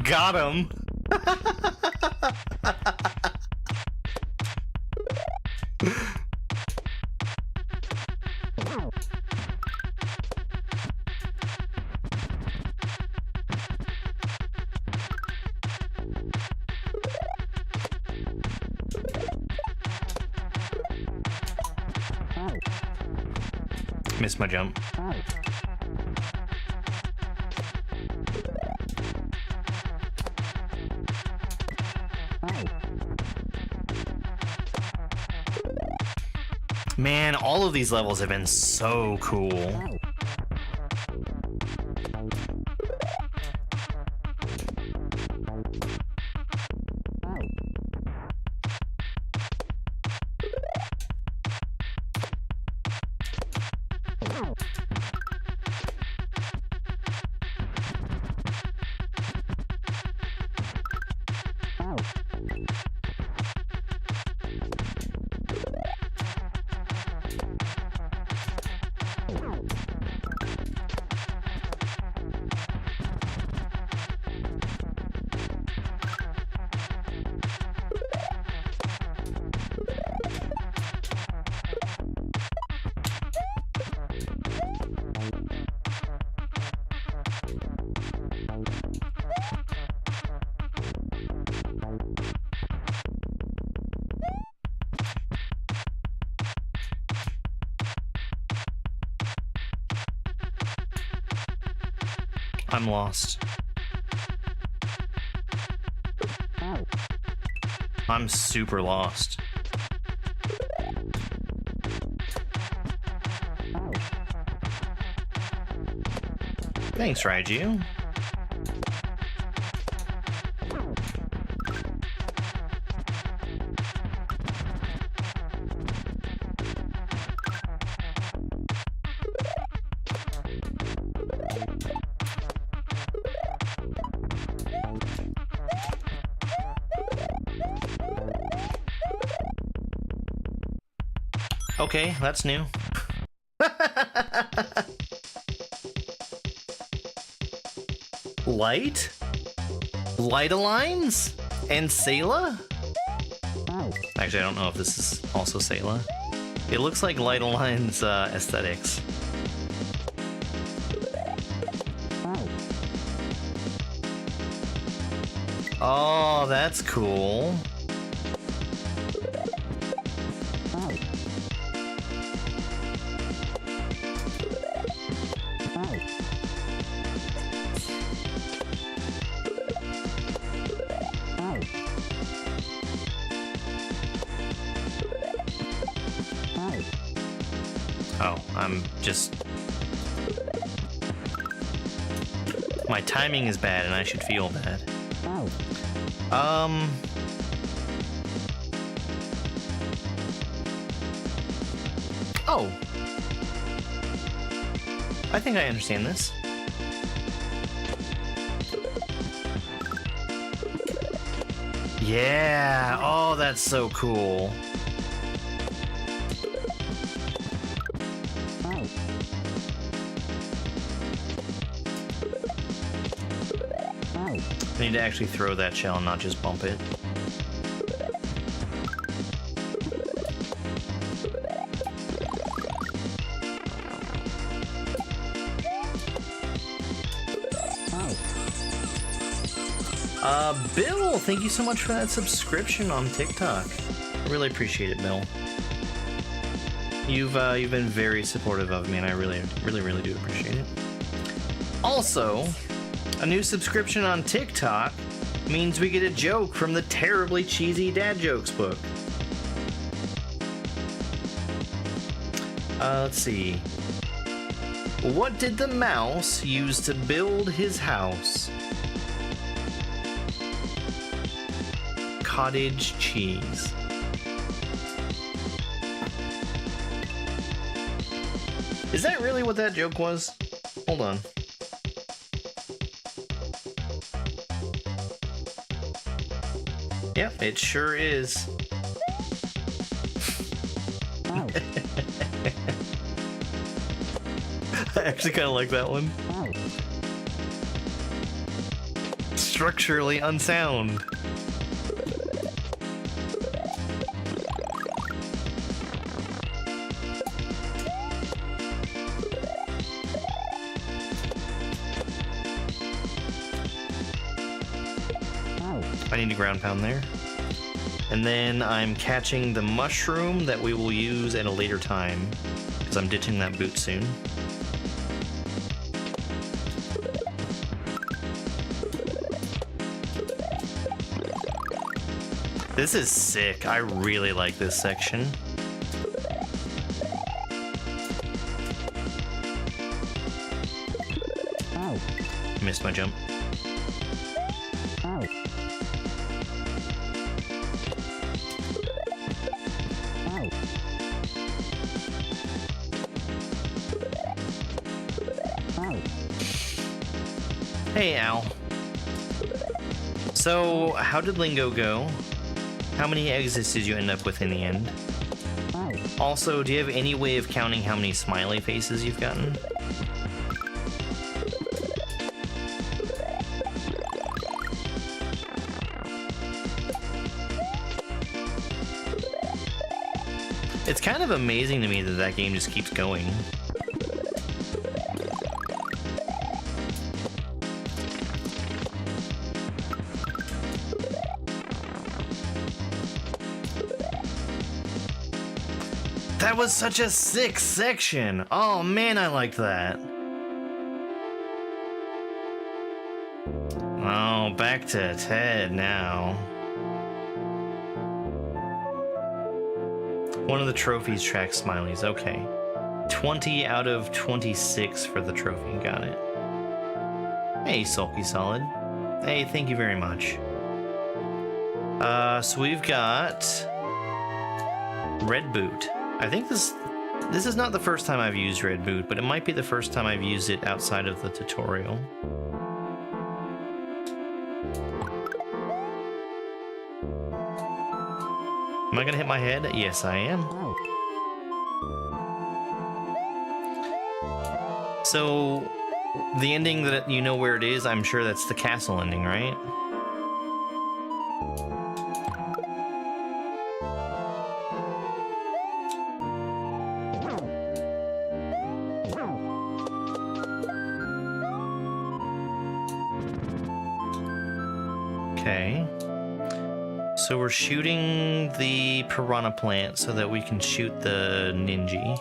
Got him. Missed my jump. Man, all of these levels have been so cool. I'm lost. I'm super lost. Thanks, Raiju. Okay, that's new. Light? Light-a-lines? And Sayla? Actually, I don't know if this is also Sayla. It looks like Light-a-lines aesthetics. Oh, that's cool. Oh, I'm just... My timing is bad and I should feel bad. Oh! I think I understand this. Yeah! Oh, that's so cool. I need to actually throw that shell and not just bump it. Bill, thank you so much for that subscription on TikTok. I really appreciate it, Bill. You've been very supportive of me, and I really do appreciate it. Also, a new subscription on TikTok means we get a joke from the terribly cheesy dad jokes book. Let's see. What did the mouse use to build his house? Cottage cheese. Is that really what that joke was? Hold on. Yep, it sure is. I actually kind of like that one. Structurally unsound. I need to ground pound there. And then I'm catching the mushroom that we will use at a later time, because I'm ditching that boot soon. This is sick. I really like this section. Missed my jump. Hey, Al. So, how did Lingo go? How many exits did you end up with in the end? Also, do you have any way of counting how many smiley faces you've gotten? It's kind of amazing to me that that game just keeps going. That was such a sick section. Oh man, I liked that. Oh, back to Ted now. One of the trophies tracks smileys. Okay. 20 out of 26 for the trophy. Got it. Hey, Sulky Solid. Hey, thank you very much. So we've got Red Boot. I think this is not the first time I've used Red Boot, but it might be the first time I've used it outside of the tutorial. Am I gonna hit my head? Yes, I am. So, the ending that you know where it is, I'm sure that's the castle ending, right? Okay. So we're shooting the piranha plant so that we can shoot the ninja.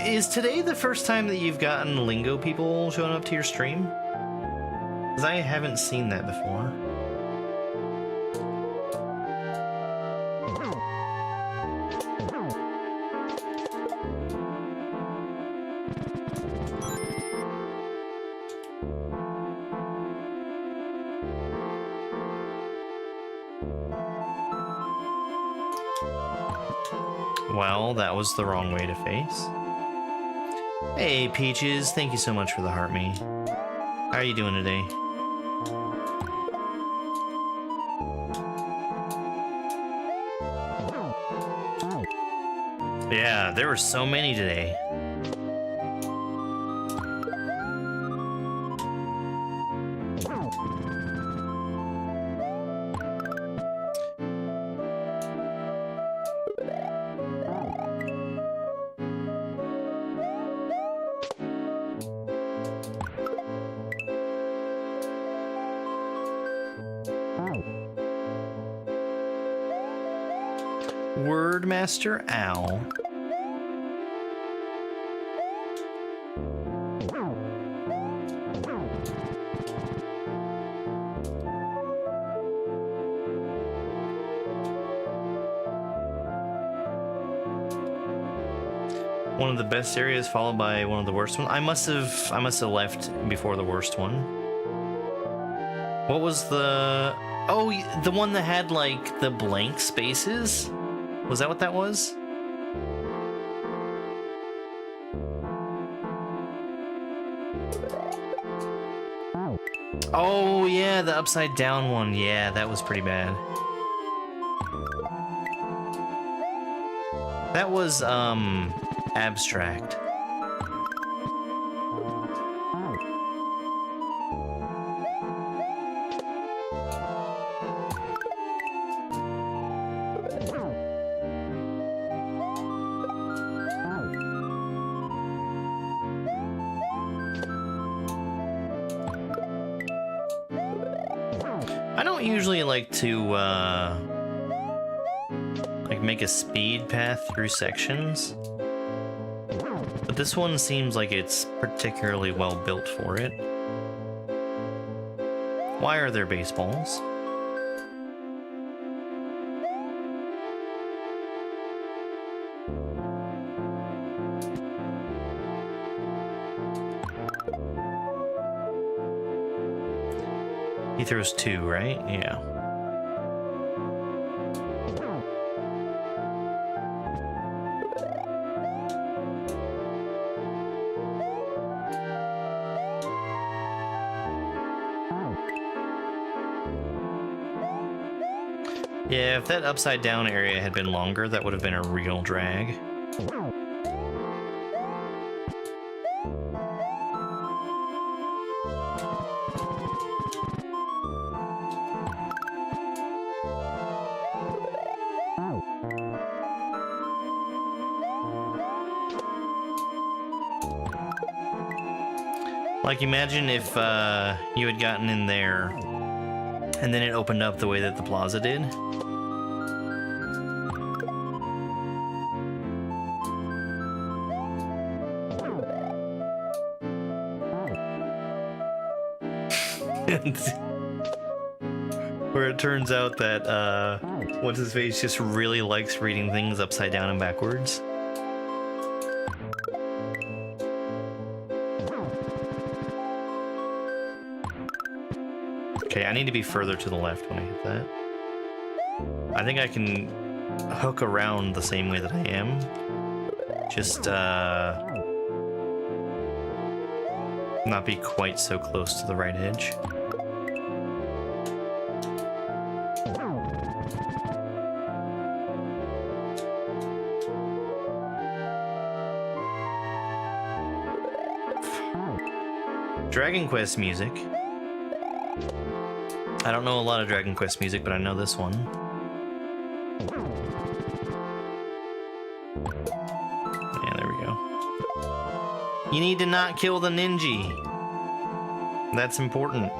Is today the first time that you've gotten lingo people showing up to your stream? Because I haven't seen that before. Well, that was the wrong way to face. Hey, Peaches, thank you so much for the heart me. How are you doing today? Yeah, there were so many today. Wordmaster Owl. One of the best areas followed by one of the worst ones. I must have left before the worst one. What was the... Oh, the one that had like the blank spaces? Was that what that was? Oh yeah, the upside down one. Yeah, that was pretty bad. That was abstract. I don't usually like to like make a speed path through sections, but this one seems like it's particularly well built for it. Why are there baseballs? He throws two, right? Yeah. Yeah, if that upside down area had been longer, that would have been a real drag. Like, imagine if you had gotten in there and then it opened up the way that the plaza did. Where it turns out that what's his face just really likes reading things upside down and backwards. Okay, I need to be further to the left when I hit that. I think I can hook around the same way that I am. Just not be quite so close to the right edge. Dragon Quest music. I don't know a lot of Dragon Quest music, but I know this one. Yeah, there we go. You need to not kill the ninja. That's important.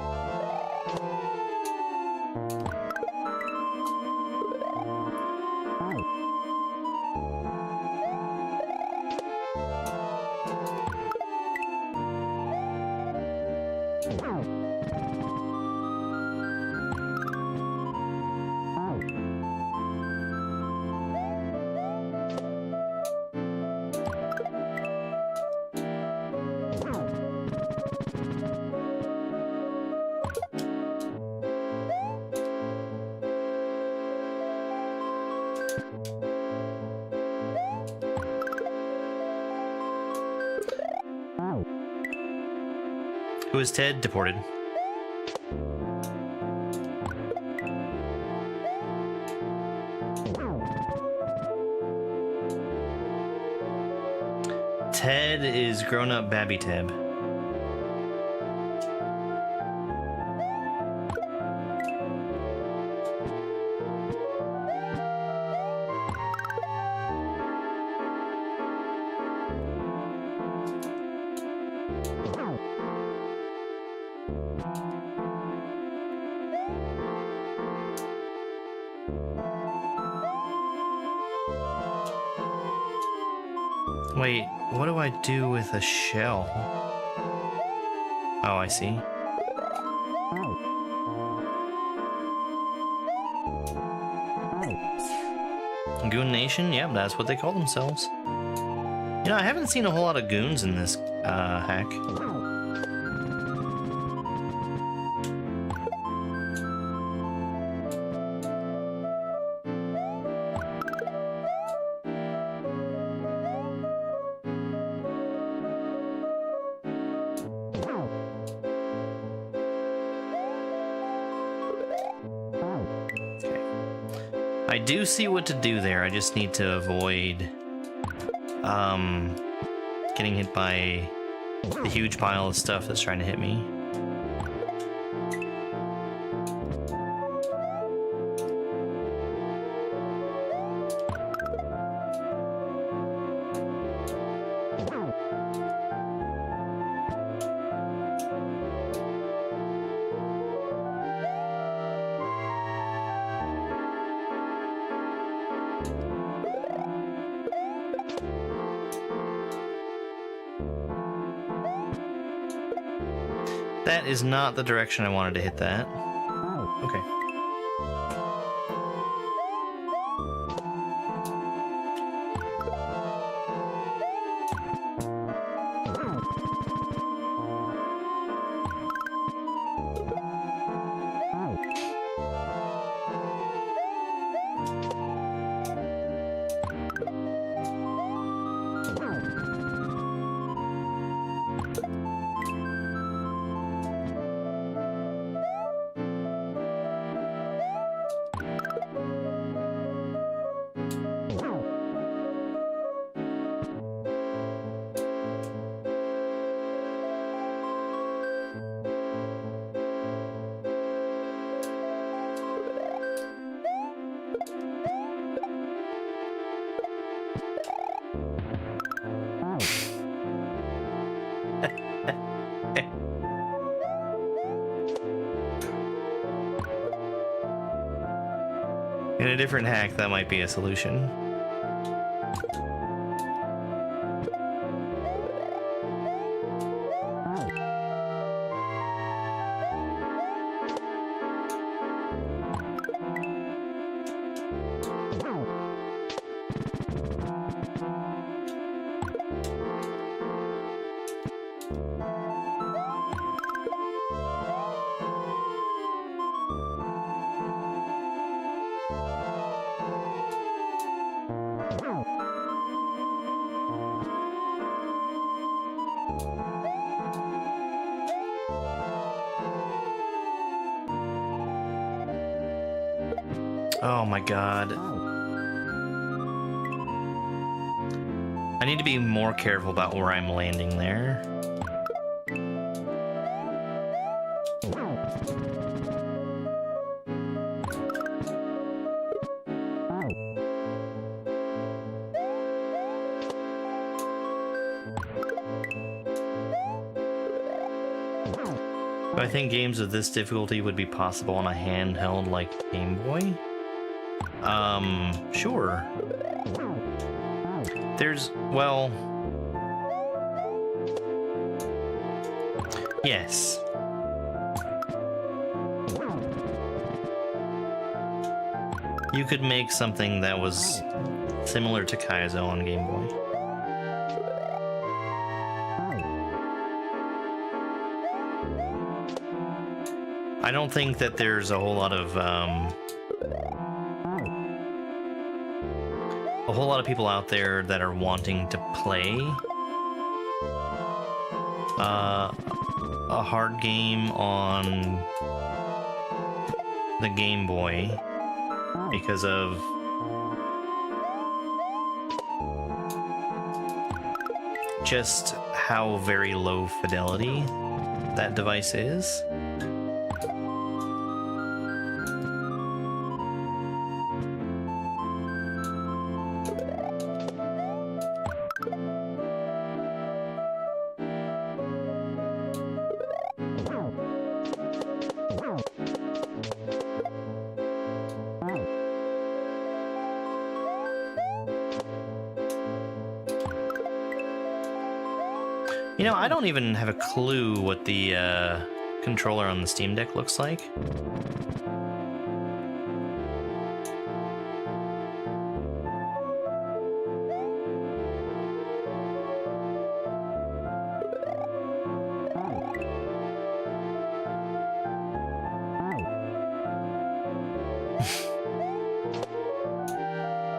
Who is Ted? Deported. Ted is grown-up Babby Teb. Wait, what do I do with a shell? Oh, I see. Goon Nation? Yeah, that's what they call themselves. You know, I haven't seen a whole lot of goons in this hack. I do see what to do there. I just need to avoid getting hit by the huge pile of stuff that's trying to hit me. That is not the direction I wanted to hit that. Okay. In a different hack, that might be a solution. Oh my god. I need to be more careful about where I'm landing there. I think games of this difficulty would be possible on a handheld like Game Boy. Sure. There's, well... Yes. You could make something that was similar to Kaizo on Game Boy. I don't think that there's a whole lot of people out there that are wanting to play a hard game on the Game Boy because of just how very low fidelity that device is. You know, I don't even have a clue what the controller on the Steam Deck looks like.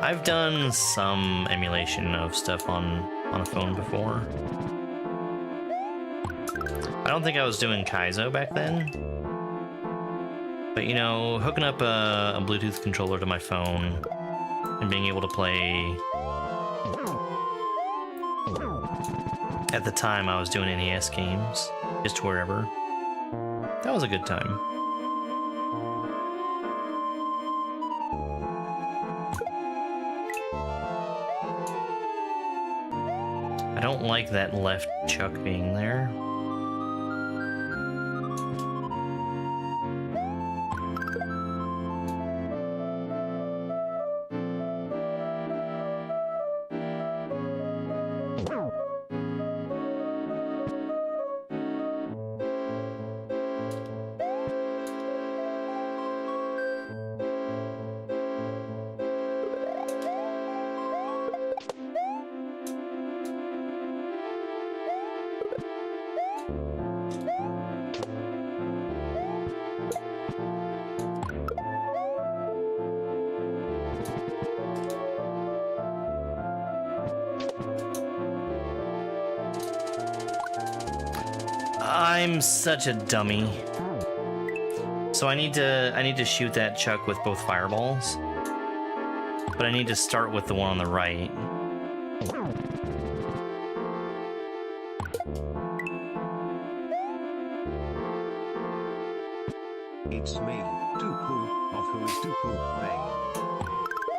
I've done some emulation of stuff on a phone before. I don't think I was doing Kaizo back then. But, you know, hooking up a Bluetooth controller to my phone and being able to play... At the time, I was doing NES games, just wherever. That was a good time. I don't like that left chuck being there. I'm such a dummy. So I need to shoot that chuck with both fireballs. But I need to start with the one on the right. It's me, Dooku, of Who is Dooku fame.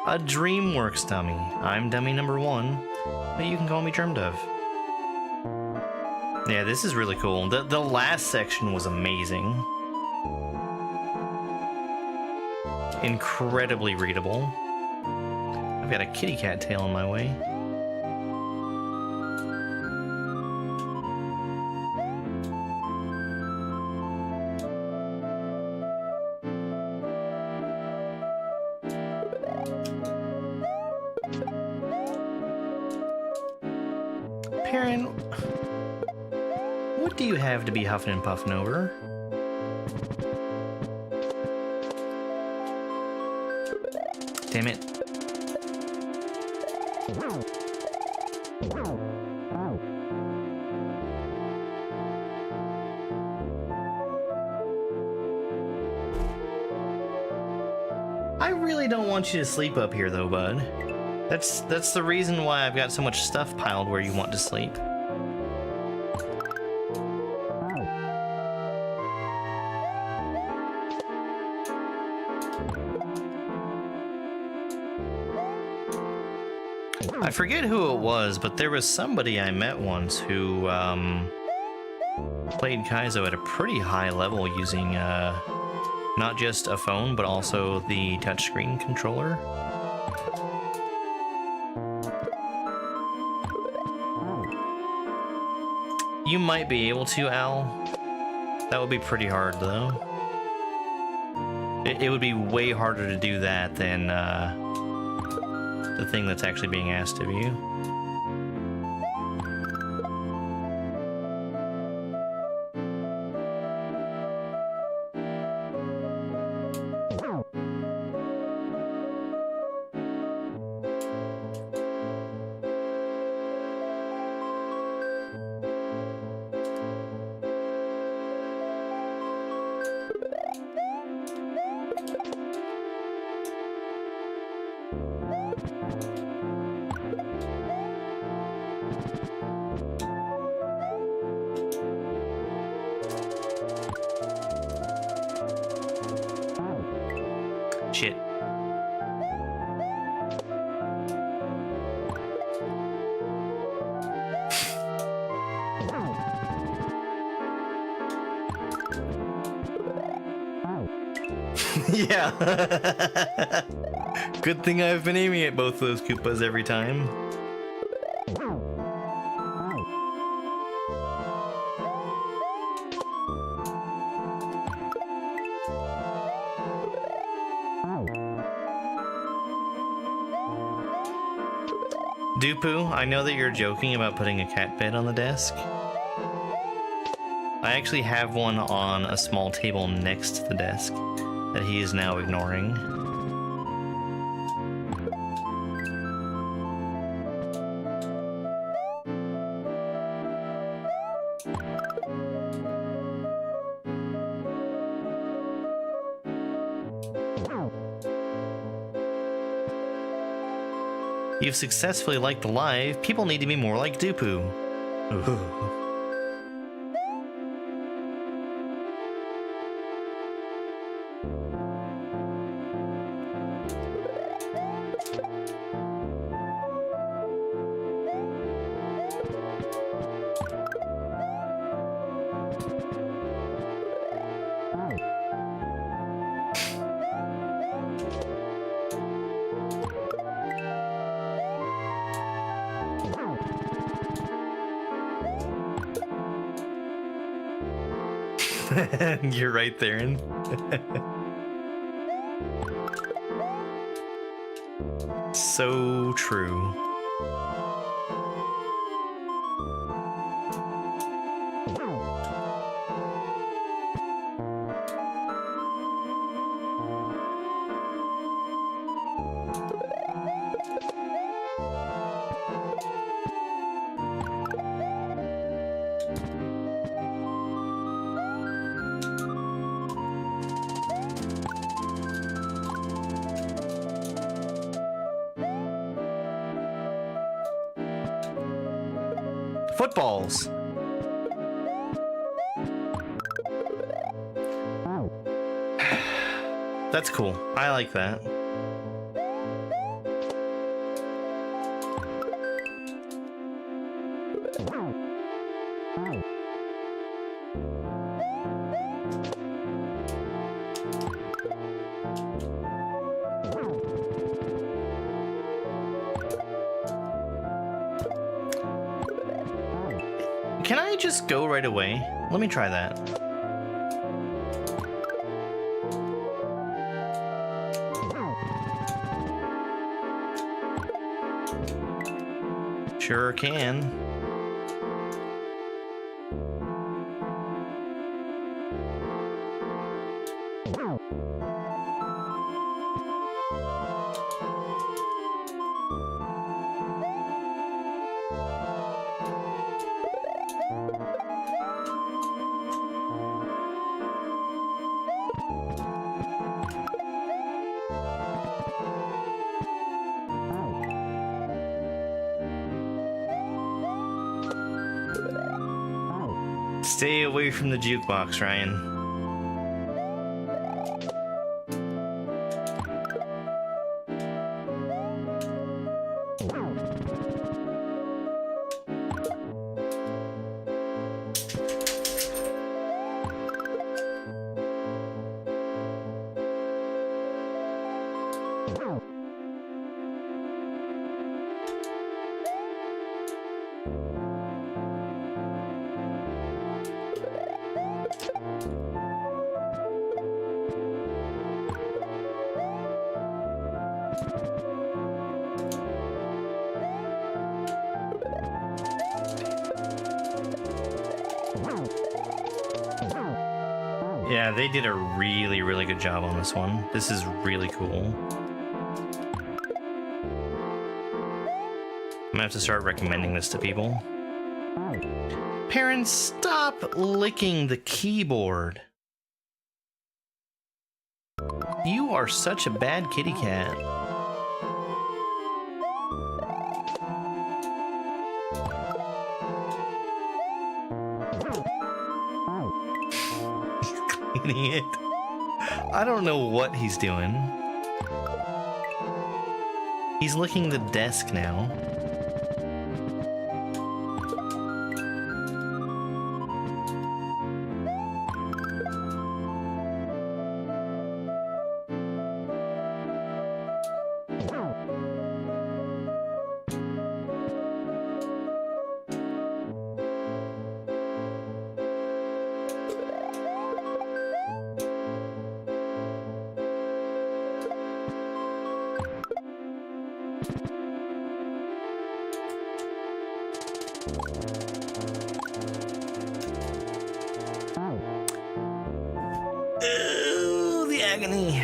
A DreamWorks dummy. I'm dummy number 1, but you can call me Dove. Yeah, this is really cool. The last section was amazing. incredibly readable. I've got a kitty cat tail in my way. Perrin, what do you have to be huffing and puffing over? Damn it. I really don't want you to sleep up here though, bud. That's the reason why I've got so much stuff piled where you want to sleep. I forget who it was, but there was somebody I met once who played Kaizo at a pretty high level using not just a phone, but also the touchscreen controller. You might be able to, Al. That would be pretty hard, though. It would be way harder to do that than the thing that's actually being asked of you. Shit. Yeah. Good thing I've been aiming at both those Koopas every time. Dupu, I know that you're joking about putting a cat bed on the desk. I actually have one on a small table next to the desk that he is now ignoring. You've successfully liked the live. People need to be more like Dupu. Ooh. You're right, Theron. So true. Footballs. That's cool. I like that. just go right away? Let me try that. Sure can. Stay away from the jukebox, Ryan. Yeah, they did a really, really good job on this one. This is really cool. I'm gonna have to start recommending this to people. Parents, stop licking the keyboard. You are such a bad kitty cat. Cleaning it. I don't know what he's doing. He's licking the desk now. Ooh, the agony.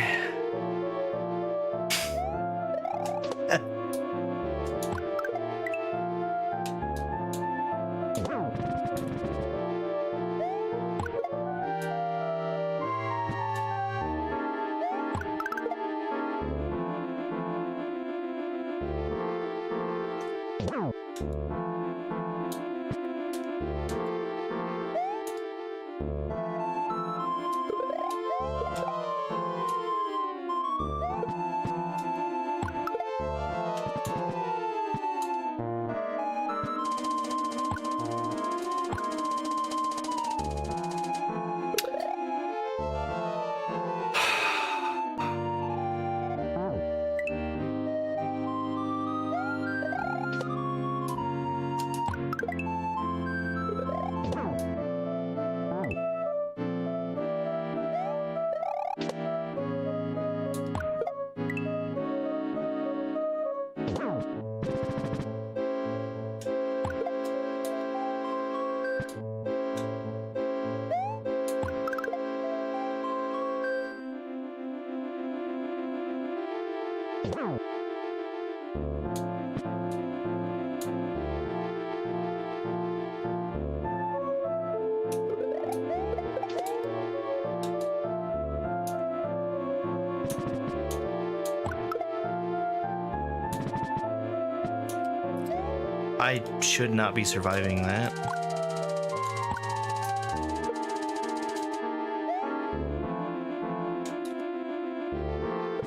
I should not be surviving that.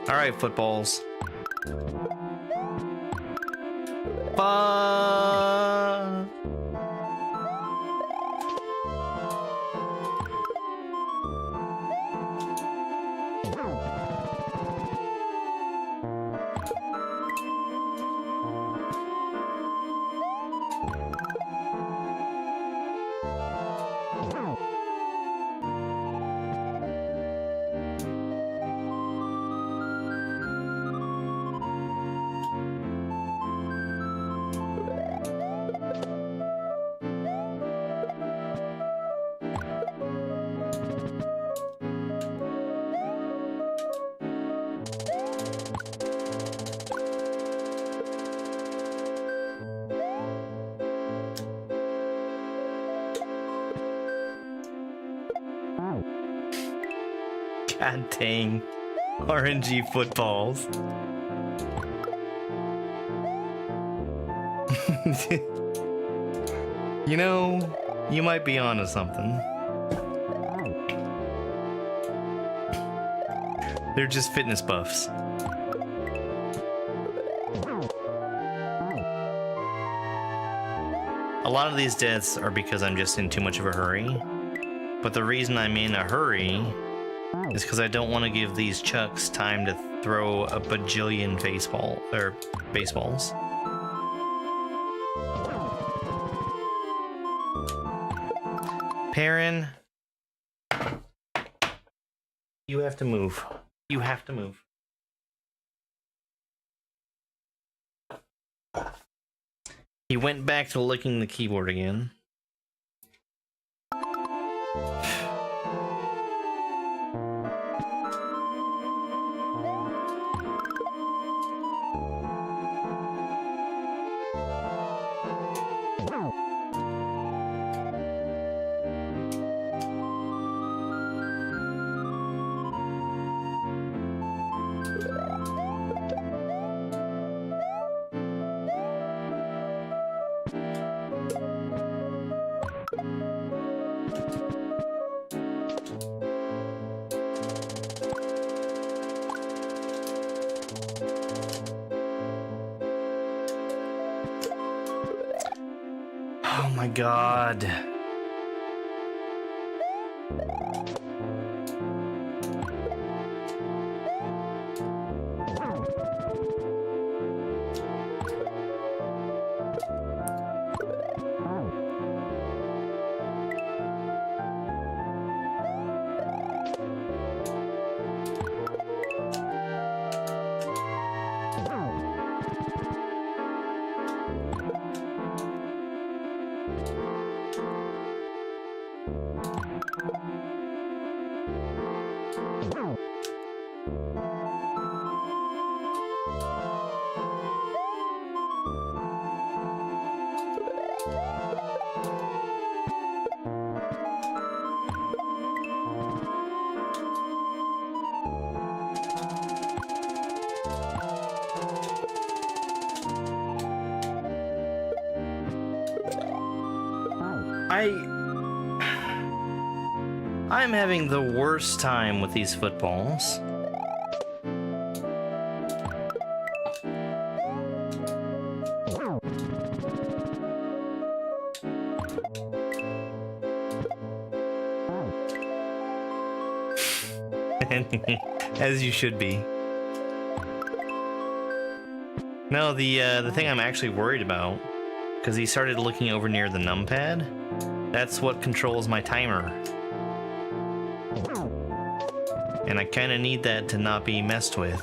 All right, footballs. Fuck. God dang. RNG footballs. You know, you might be onto something. They're just fitness buffs. A lot of these deaths are because I'm just in too much of a hurry. But the reason I'm in a hurry is because I don't want to give these chucks time to throw a bajillion baseballs. Perrin, you have to move. You have to move. He went back to licking the keyboard again. Oh my god. I'm having the worst time with these footballs. As you should be. No, the thing I'm actually worried about, because he started looking over near the numpad, that's what controls my timer. And I kind of need that to not be messed with.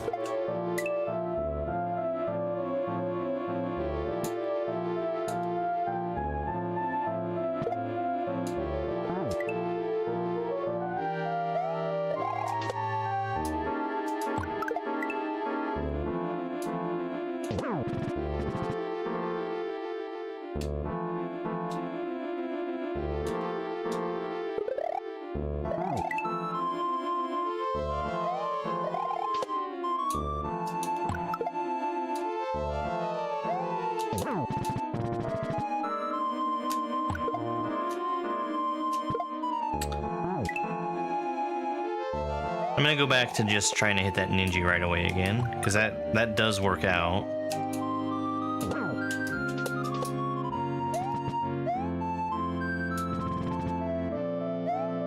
I'm gonna go back to just trying to hit that ninja right away again, because that does work out.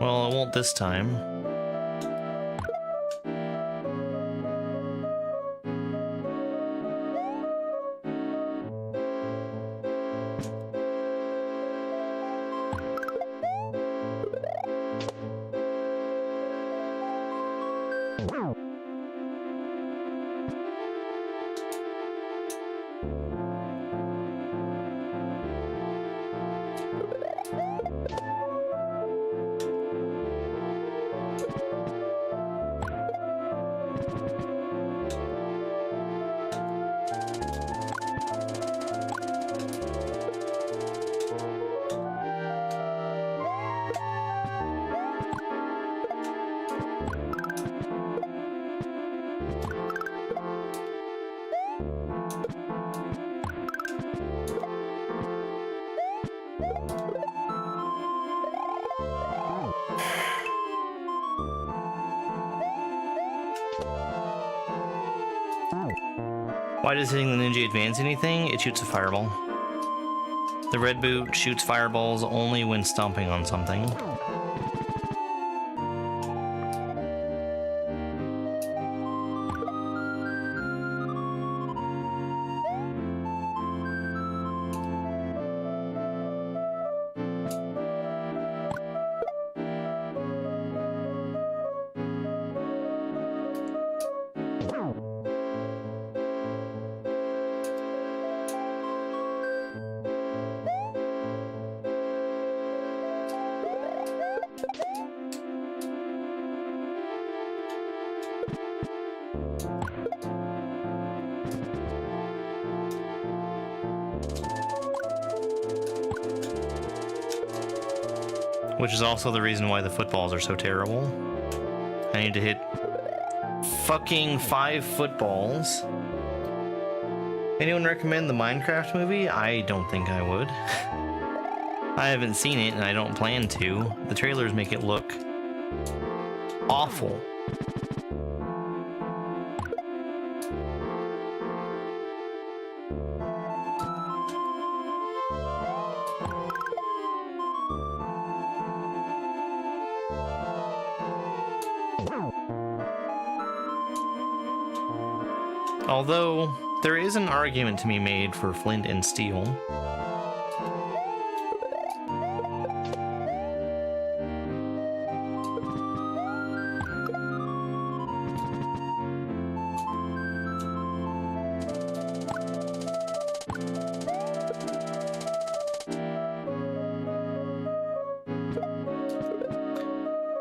Well, it won't this time. Why does hitting the ninja advance anything? It shoots a fireball. The red boot shoots fireballs only when stomping on something. Which is also the reason why the footballs are so terrible. I need to hit fucking 5 footballs. Anyone recommend the Minecraft movie? I don't think I would. I haven't seen it and I don't plan to. The trailers make it look awful. Although, there is an argument to be made for flint and steel.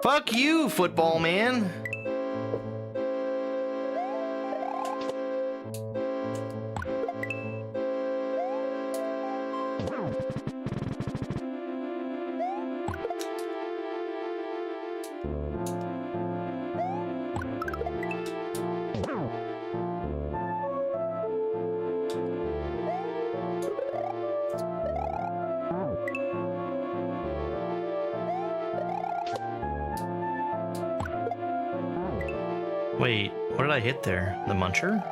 Fuck you, football man! Wait, what did I hit there? The muncher?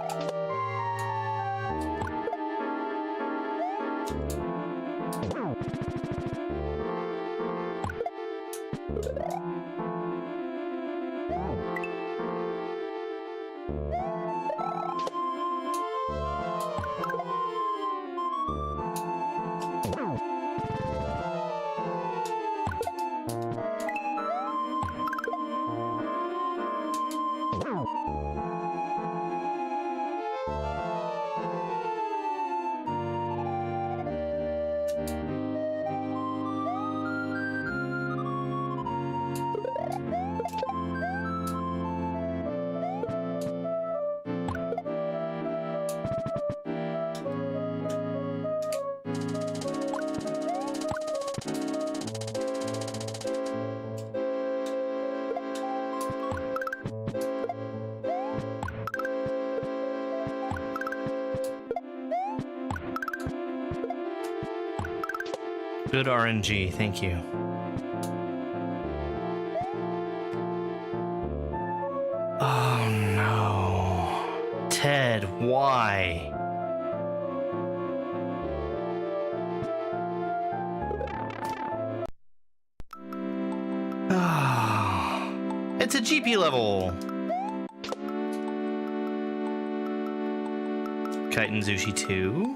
Good RNG, thank you. Oh no. Ted, why? It's a GP level. Kite and Zushi 2.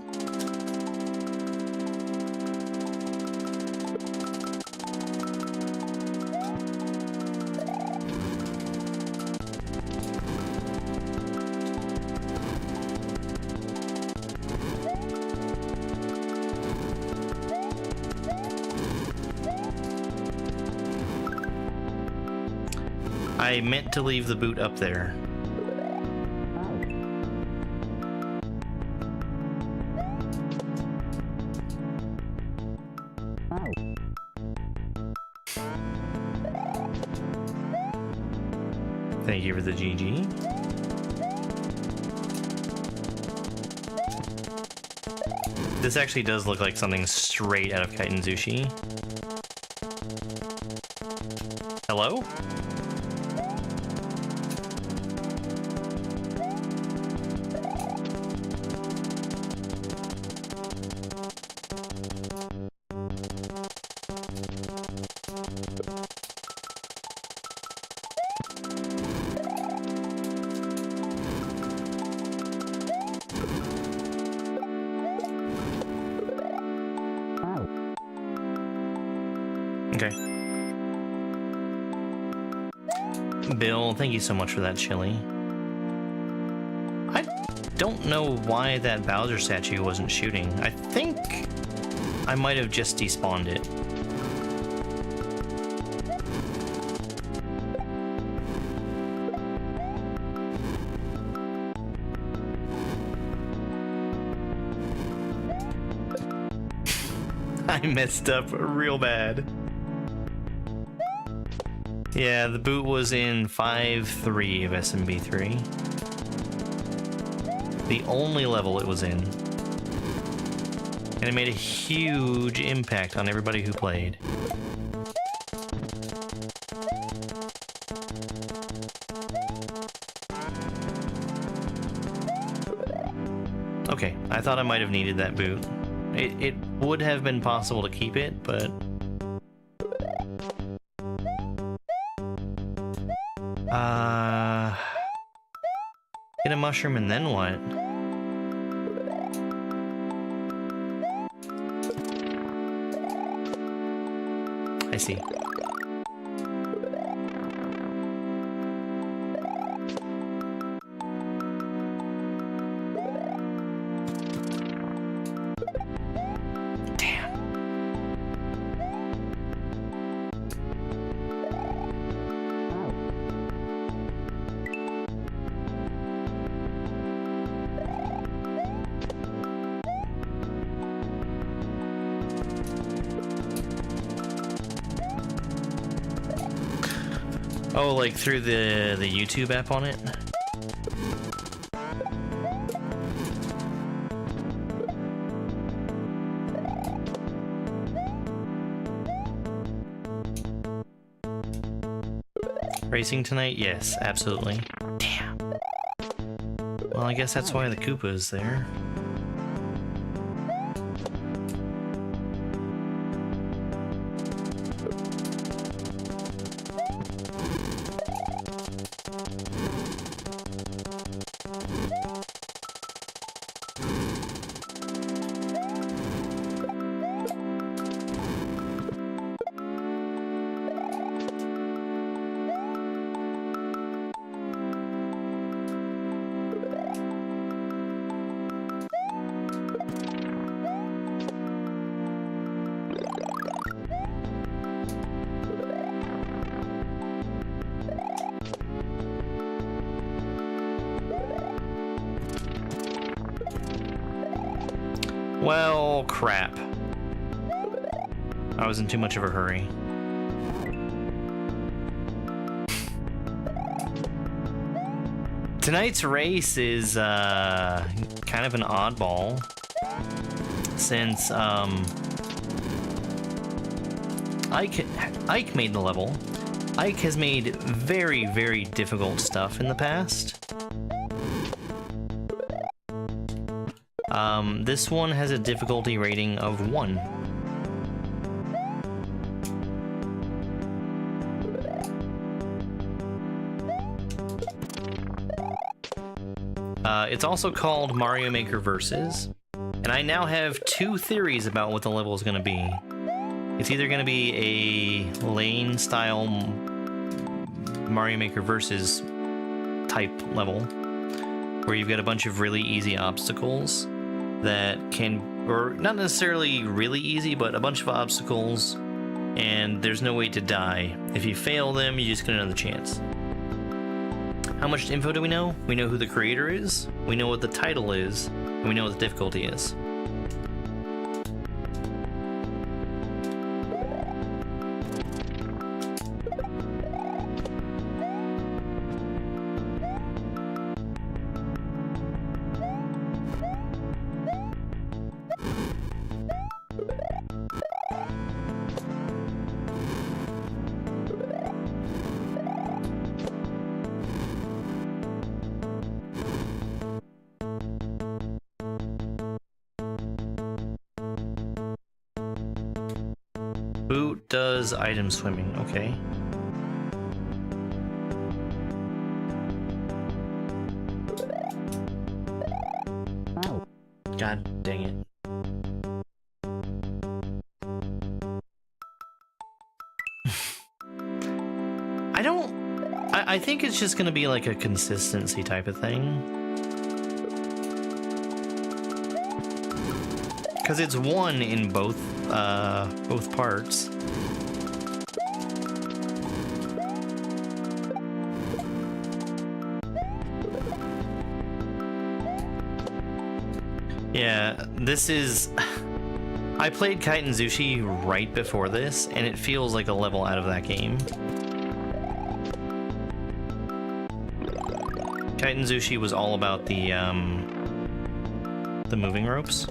I meant to leave the boot up there. Thank you for the GG. This actually does look like something straight out of Kaiten Zushi. Hello? Okay. Bill, thank you so much for that chili. I don't know why that Bowser statue wasn't shooting. I think I might have just despawned it. I messed up real bad. Yeah, the boot was in 5.3 of SMB3. The only level it was in. And it made a huge impact on everybody who played. Okay, I thought I might have needed that boot. It would have been possible to keep it, but... Get a mushroom and then what? I see. Oh, like through the YouTube app on it? Racing tonight? Yes, absolutely. Damn. Well, I guess that's why the Koopa is there. Well, crap. I was in too much of a hurry. Tonight's race is kind of an oddball, since Ike made the level. Ike has made very, very difficult stuff in the past. This one has a difficulty rating of 1. It's also called Mario Maker Versus, and I now have 2 theories about what the level is going to be. It's either going to be a lane-style Mario Maker Versus type level, where you've got a bunch of really easy obstacles that can, or not necessarily really easy, but a bunch of obstacles, and there's no way to die. If you fail them, you just get another chance. How much info do we know? We know who the creator is, we know what the title is, and we know what the difficulty is. Boot does item swimming, okay. God dang it. I think it's just gonna be like a consistency type of thing. Because it's one in both parts. Yeah, this is... I played Kite and Zushi right before this, and it feels like a level out of that game. Kite and Zushi was all about the moving ropes.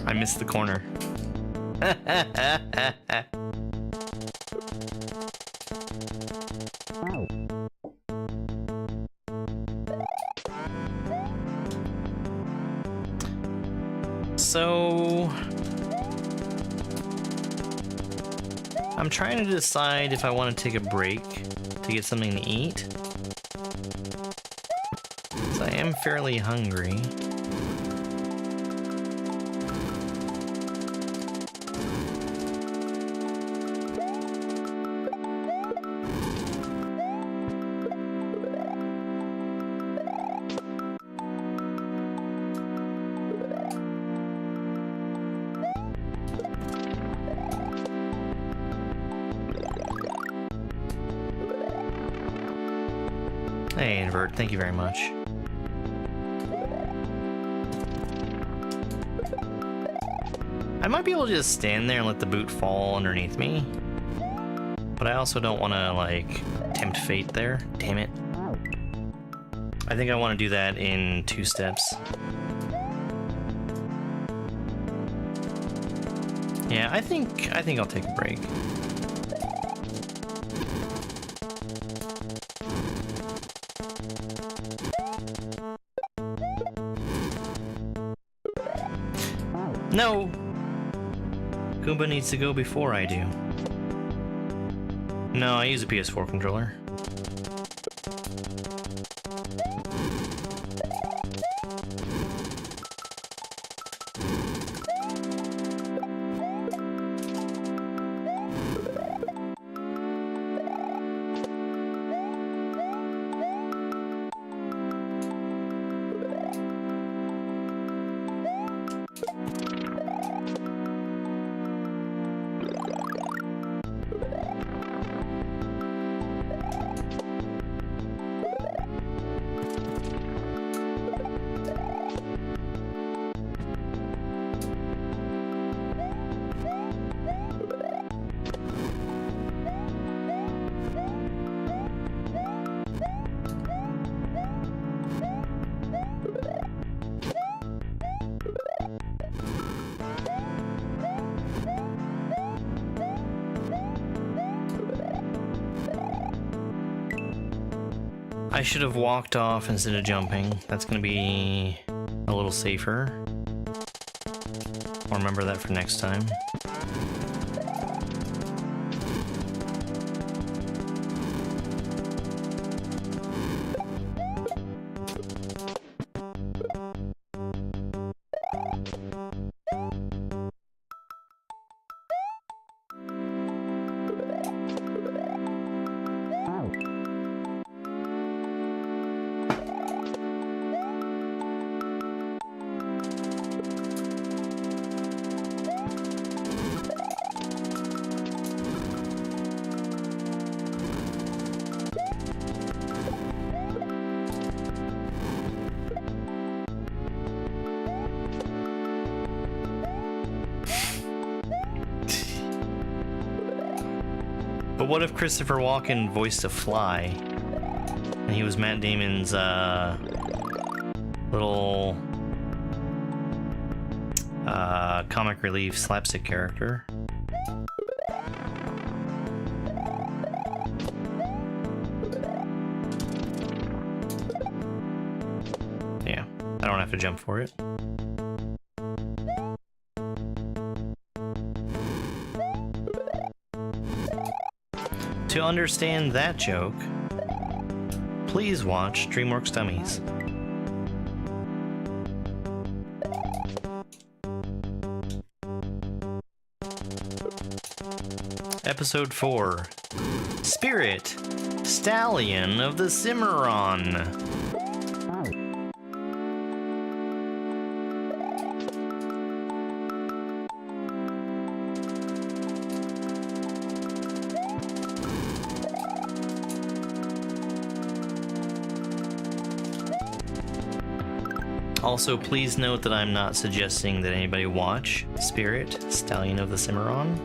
I missed the corner. So I'm trying to decide if I want to take a break to get something to eat. So I am fairly hungry. Hey, Invert, thank you very much. I might be able to just stand there and let the boot fall underneath me. But I also don't want to, like, tempt fate there. Damn it. I think I want to do that in 2 steps. Yeah, I think I'll take a break. No! Goomba needs to go before I do. No, I use a PS4 controller. I should have walked off instead of jumping. That's gonna be a little safer. I'll remember that for next time. But what if Christopher Walken voiced a fly? And he was Matt Damon's little comic relief slapstick character. Yeah, I don't have to jump for it. To understand that joke, please watch DreamWorks Dummies. Episode 4. Spirit, Stallion of the Cimarron. Also, please note that I'm not suggesting that anybody watch Spirit, Stallion of the Cimarron.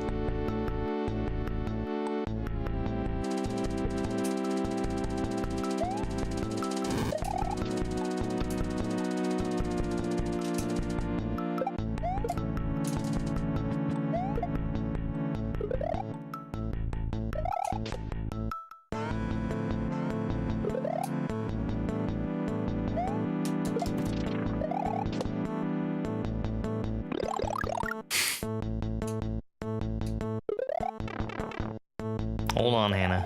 Hold on, Hannah.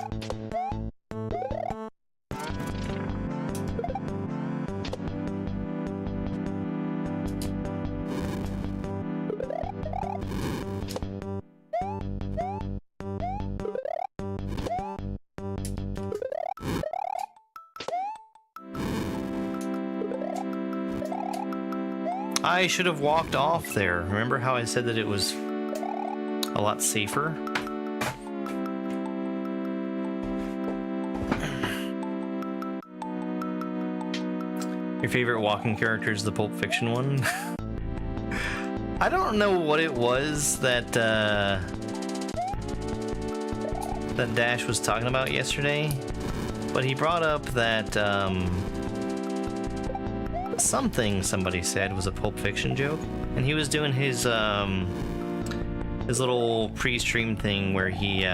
I should have walked off there. Remember how I said that it was a lot safer? Your favorite walking character is the Pulp Fiction one? I don't know what it was that that Dash was talking about yesterday, but he brought up that something somebody said was a Pulp Fiction joke, and he was doing his little pre-stream thing where he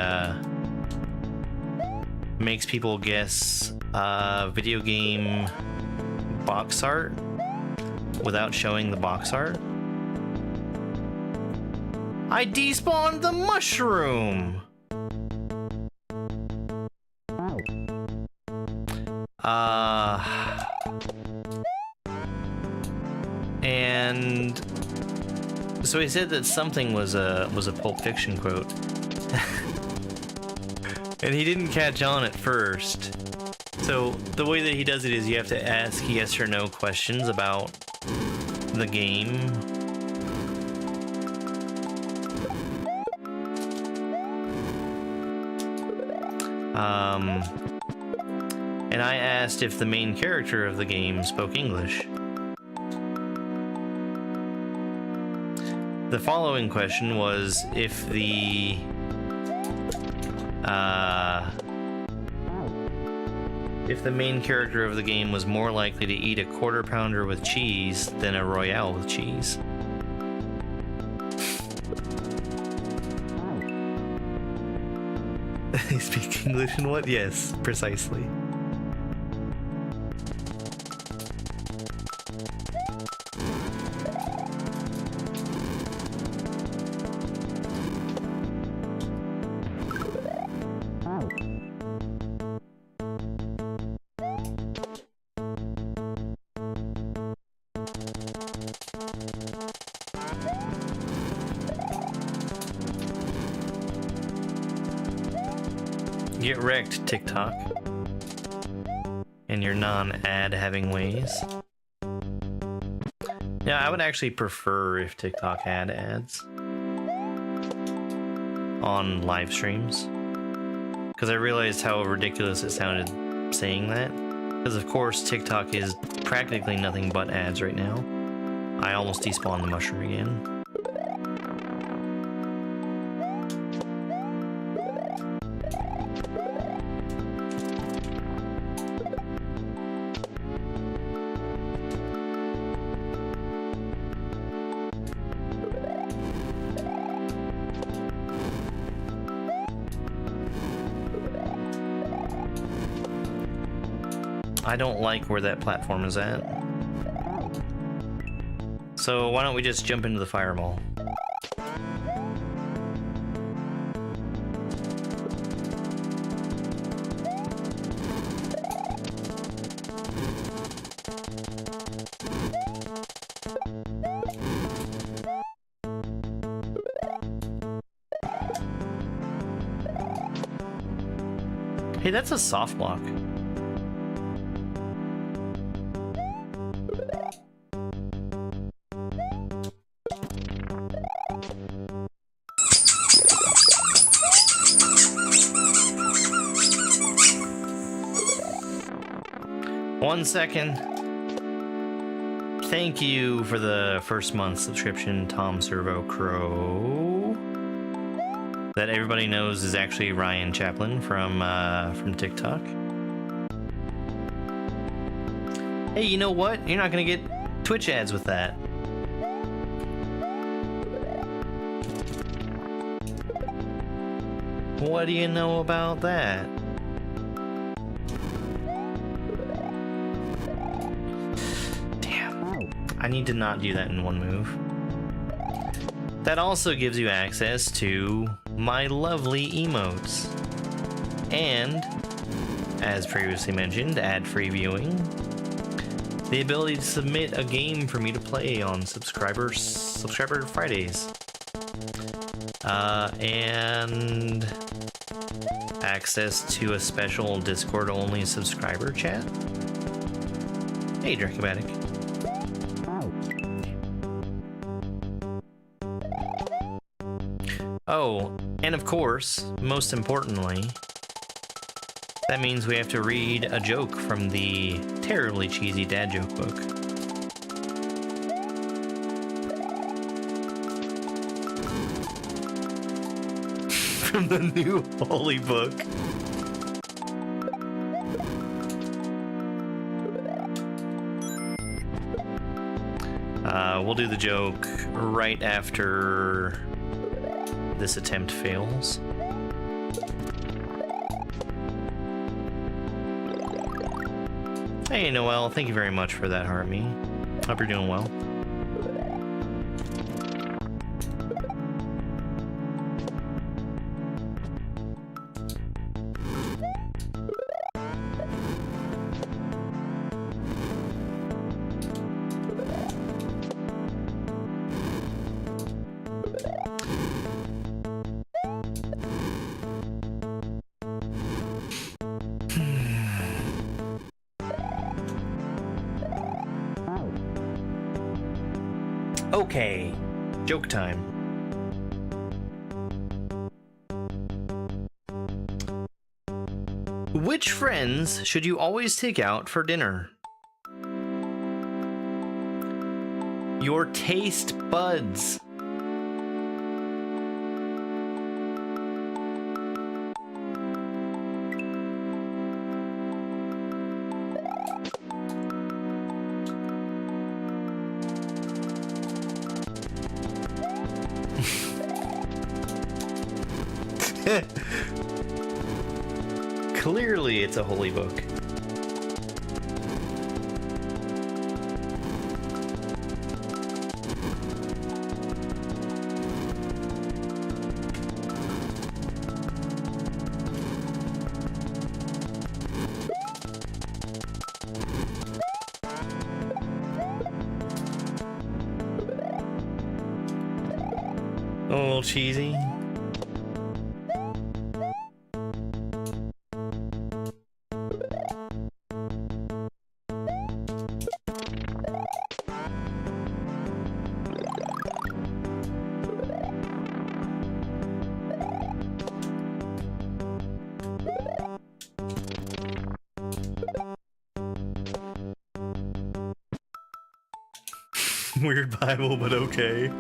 makes people guess video game box art without showing the box art. I despawned the mushroom! And so he said that something was a Pulp Fiction quote. And he didn't catch on at first. So the way that he does it is you have to ask yes or no questions about the game. And I asked if the main character of the game spoke English. The following question was if the main character of the game was more likely to eat a Quarter Pounder with cheese than a Royale with cheese. They speak English in what? Yes, precisely. Get wrecked, TikTok. In your non-ad having ways. Yeah, I would actually prefer if TikTok had ads on live streams. Because I realized how ridiculous it sounded saying that. Because of course TikTok is practically nothing but ads right now. I almost despawned the mushroom again. I don't like where that platform is at. So why don't we just jump into the fireball? Hey, that's a soft block. One second. Thank you for the first month subscription, Tom Servo Crow. That everybody knows is actually Ryan Chaplin from TikTok. Hey, you know what? You're not gonna get Twitch ads with that. What do you know about that? Damn. I need to not do that in one move. That also gives you access to my lovely emotes. And, as previously mentioned, ad-free viewing. The ability to submit a game for me to play on Subscriber Fridays. And access to a special Discord-only subscriber chat. Hey, Dracomatic. Oh, and of course, most importantly, that means we have to read a joke from the terribly cheesy dad joke book. From the new holy book. We'll do the joke right after this attempt fails. Hey, Noel, thank you very much for that, Harmy. Hope you're doing well. Okay, joke time. Which friends should you always take out for dinner? Your taste buds. Clearly, it's a holy book. A little cheesy. Weird Bible, but okay.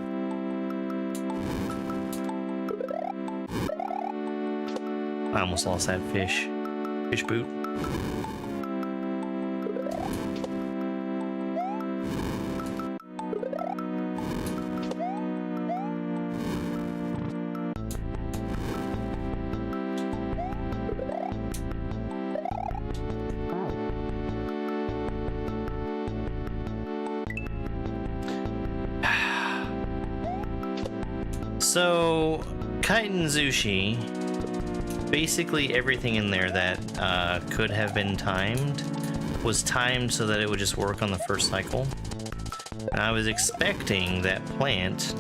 I almost lost that fish boot. So, Kaiten Zushi, basically everything in there that could have been timed was timed so that it would just work on the first cycle. And I was expecting that plant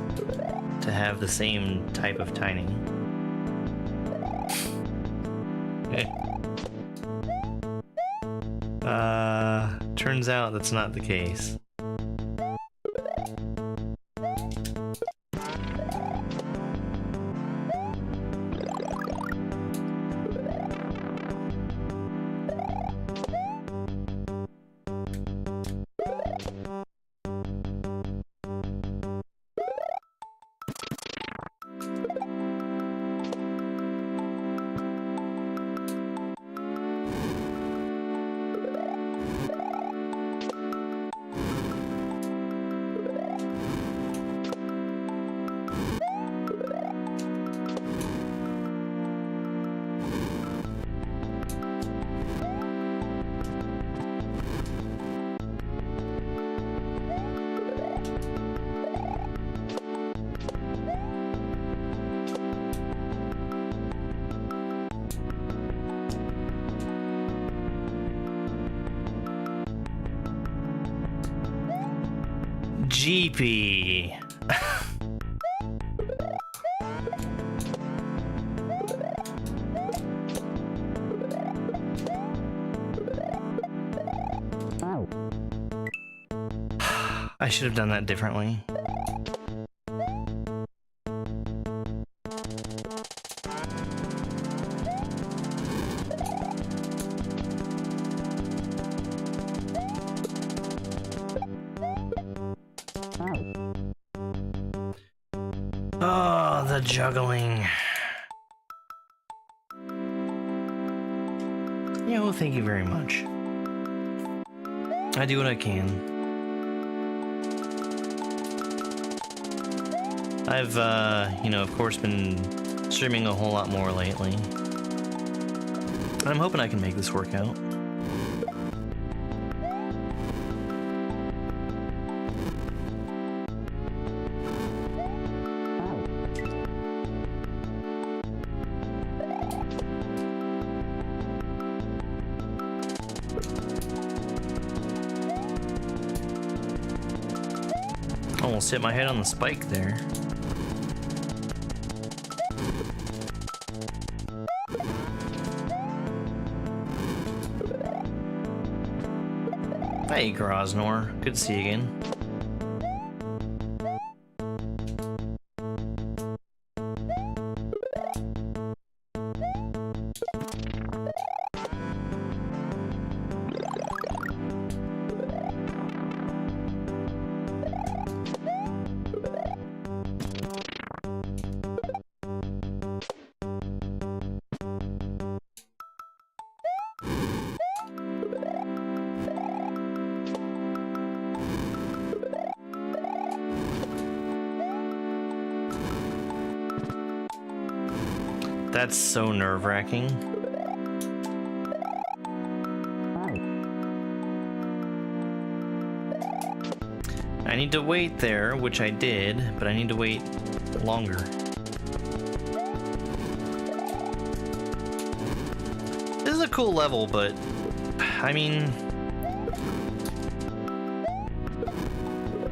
to have the same type of timing. Turns out that's not the case. GP. I should have done that differently. Oh, the juggling. Yeah, well, thank you very much. I do what I can. I've, you know, of course, been streaming a whole lot more lately. And I'm hoping I can make this work out. Almost hit my head on the spike there. Hey, Groznor. Good to see you again. That's so nerve-wracking. I need to wait there, which I did, but I need to wait longer. This is a cool level, but I mean,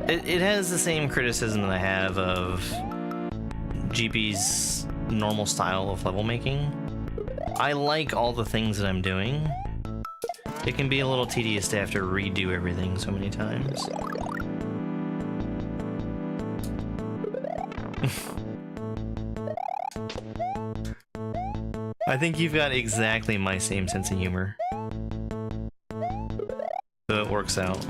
it has the same criticism that I have of GP's normal style of level making. I like all the things that I'm doing. It can be a little tedious to have to redo everything so many times. I think you've got exactly my same sense of humor. So it works out.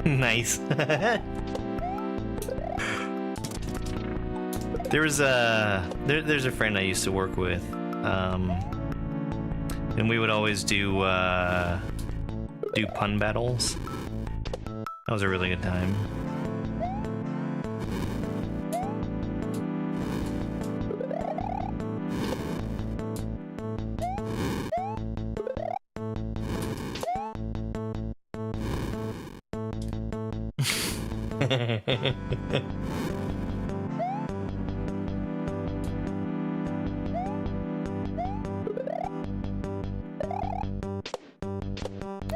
Nice. There's a friend I used to work with, and we would always do pun battles. That was a really good time.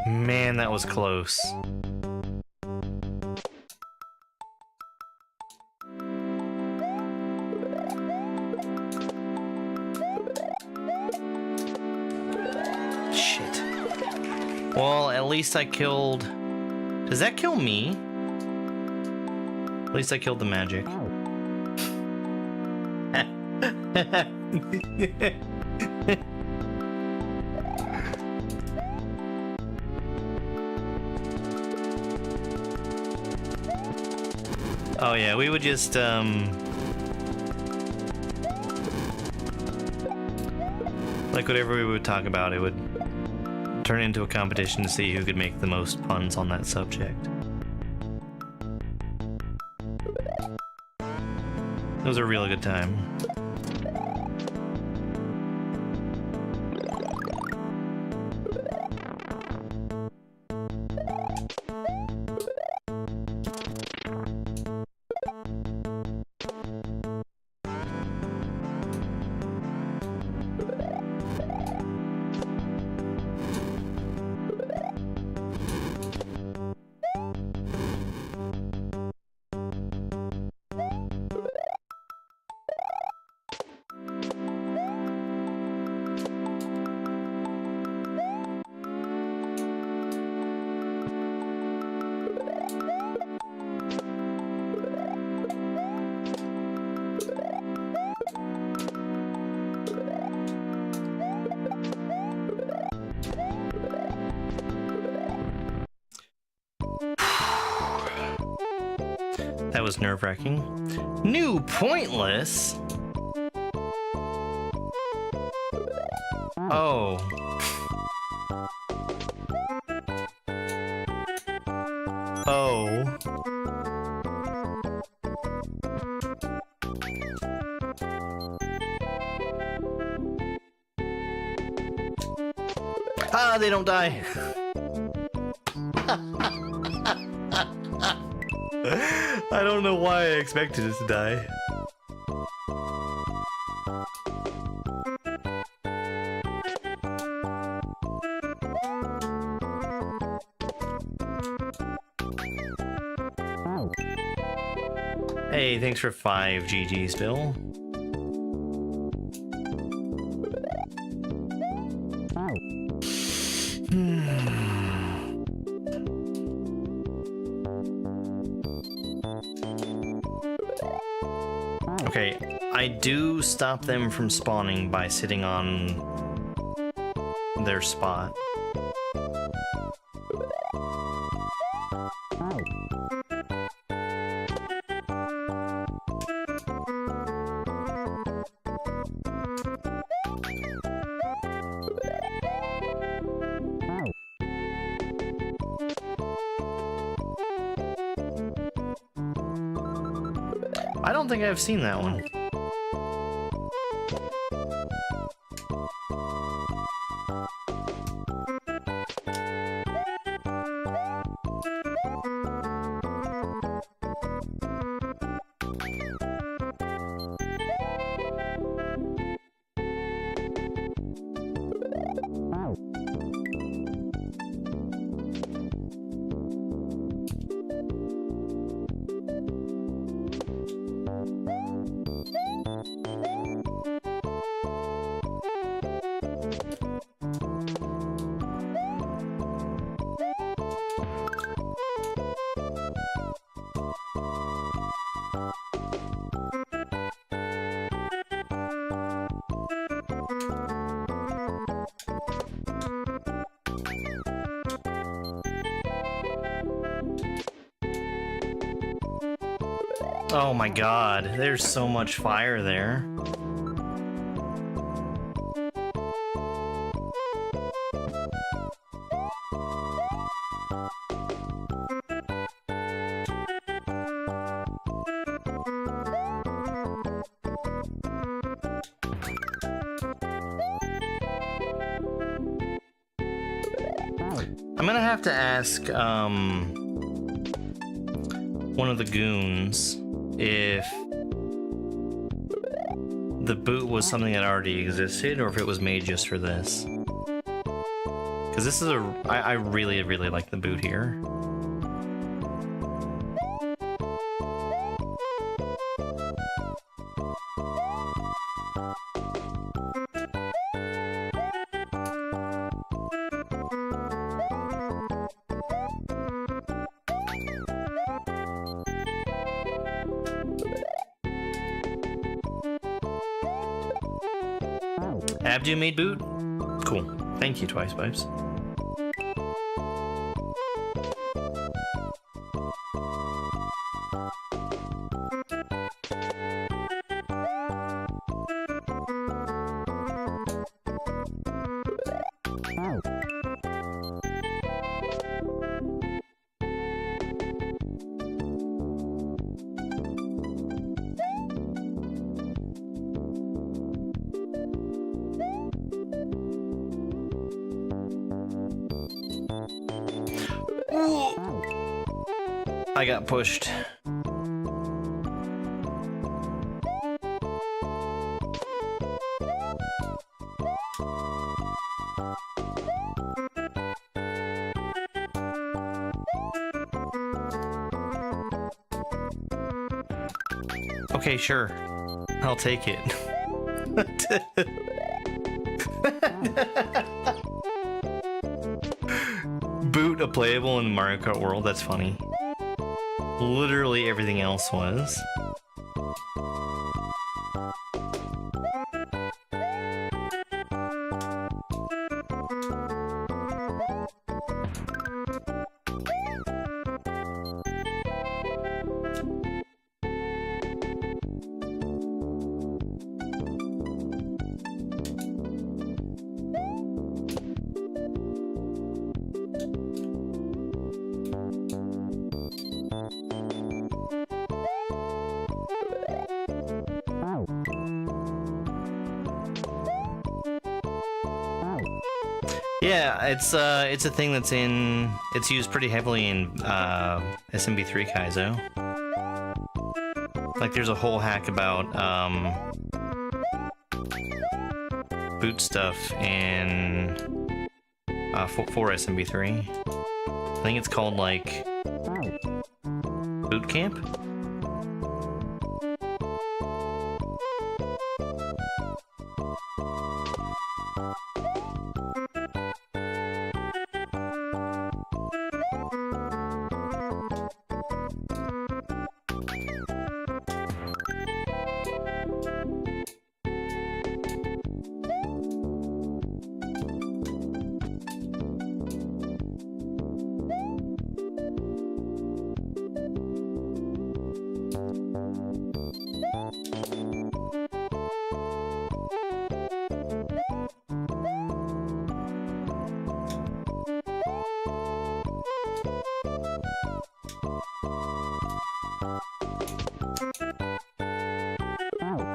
Man, that was close. Shit. Well, at least I killed... Does that kill me? At least I killed the magic. Oh yeah, we would just like whatever we would talk about, it would turn into a competition to see who could make the most puns on that subject. It was a real good time. That was nerve-wracking. New pointless? Oh. Oh. Ah, they don't die. I don't know why I expected it to die. Hey, thanks for 5 GGs, Bill. Okay, I do stop them from spawning by sitting on their spot. I don't think I've seen that one. Oh my god, there's so much fire there. I'm gonna have to ask one of the goons if the boot was something that already existed or if it was made just for this. Because this is I really, really like the boot here. Abdu made boot? Cool. Thank you, Twice Pipes. I got pushed. Okay, sure. I'll take it. Boot a playable in the Mario Kart world? That's funny. Literally everything else was. Yeah, it's a thing that's it's used pretty heavily in SMB3 Kaizo. Like there's a whole hack about boot stuff in for SMB3. I think it's called like Boot Camp.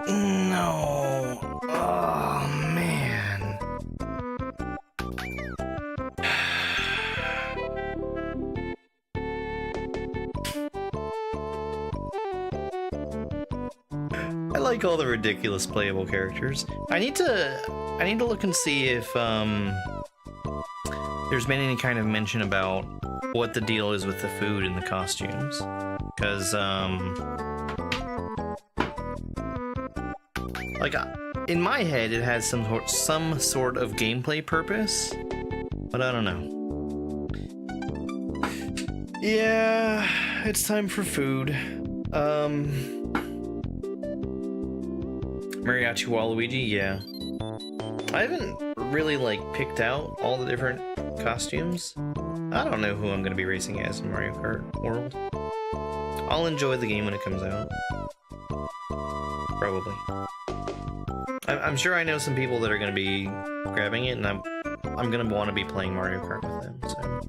No. Oh, man. I like all the ridiculous playable characters. I need to look and see if there's been any kind of mention about what the deal is with the food and the costumes. Because like, in my head, it has some sort of gameplay purpose, but I don't know. Yeah, it's time for food. Mariachi Waluigi, yeah. I haven't really, like, picked out all the different costumes. I don't know who I'm going to be racing as in Mario Kart World. I'll enjoy the game when it comes out. Probably. I'm sure I know some people that are going to be grabbing it, and I'm going to want to be playing Mario Kart with them, so...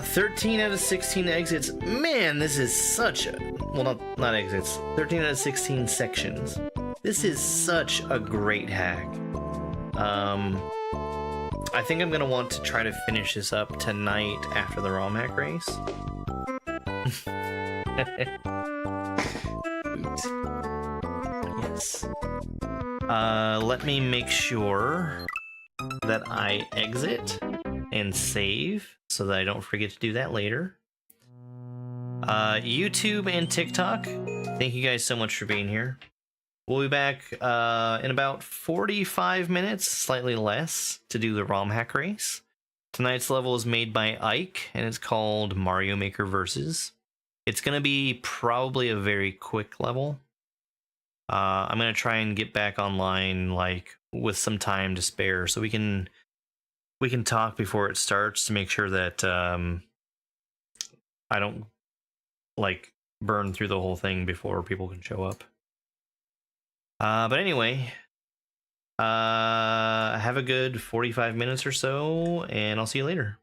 13 out of 16 exits. Man, this is such a... Well, not exits. 13 out of 16 sections. This is such a great hack. I think I'm going to want to try to finish this up tonight after the ROM hack race. Yes. Let me make sure that I exit and save so that I don't forget to do that later. YouTube and TikTok, thank you guys so much for being here. We'll be back in about 45 minutes, slightly less, to do the ROM hack race. Tonight's level is made by Ike, and it's called Mario Maker Versus. It's going to be probably a very quick level. I'm going to try and get back online like with some time to spare so we can talk before it starts to make sure that I don't like burn through the whole thing before people can show up. But anyway, have a good 45 minutes or so, and I'll see you later.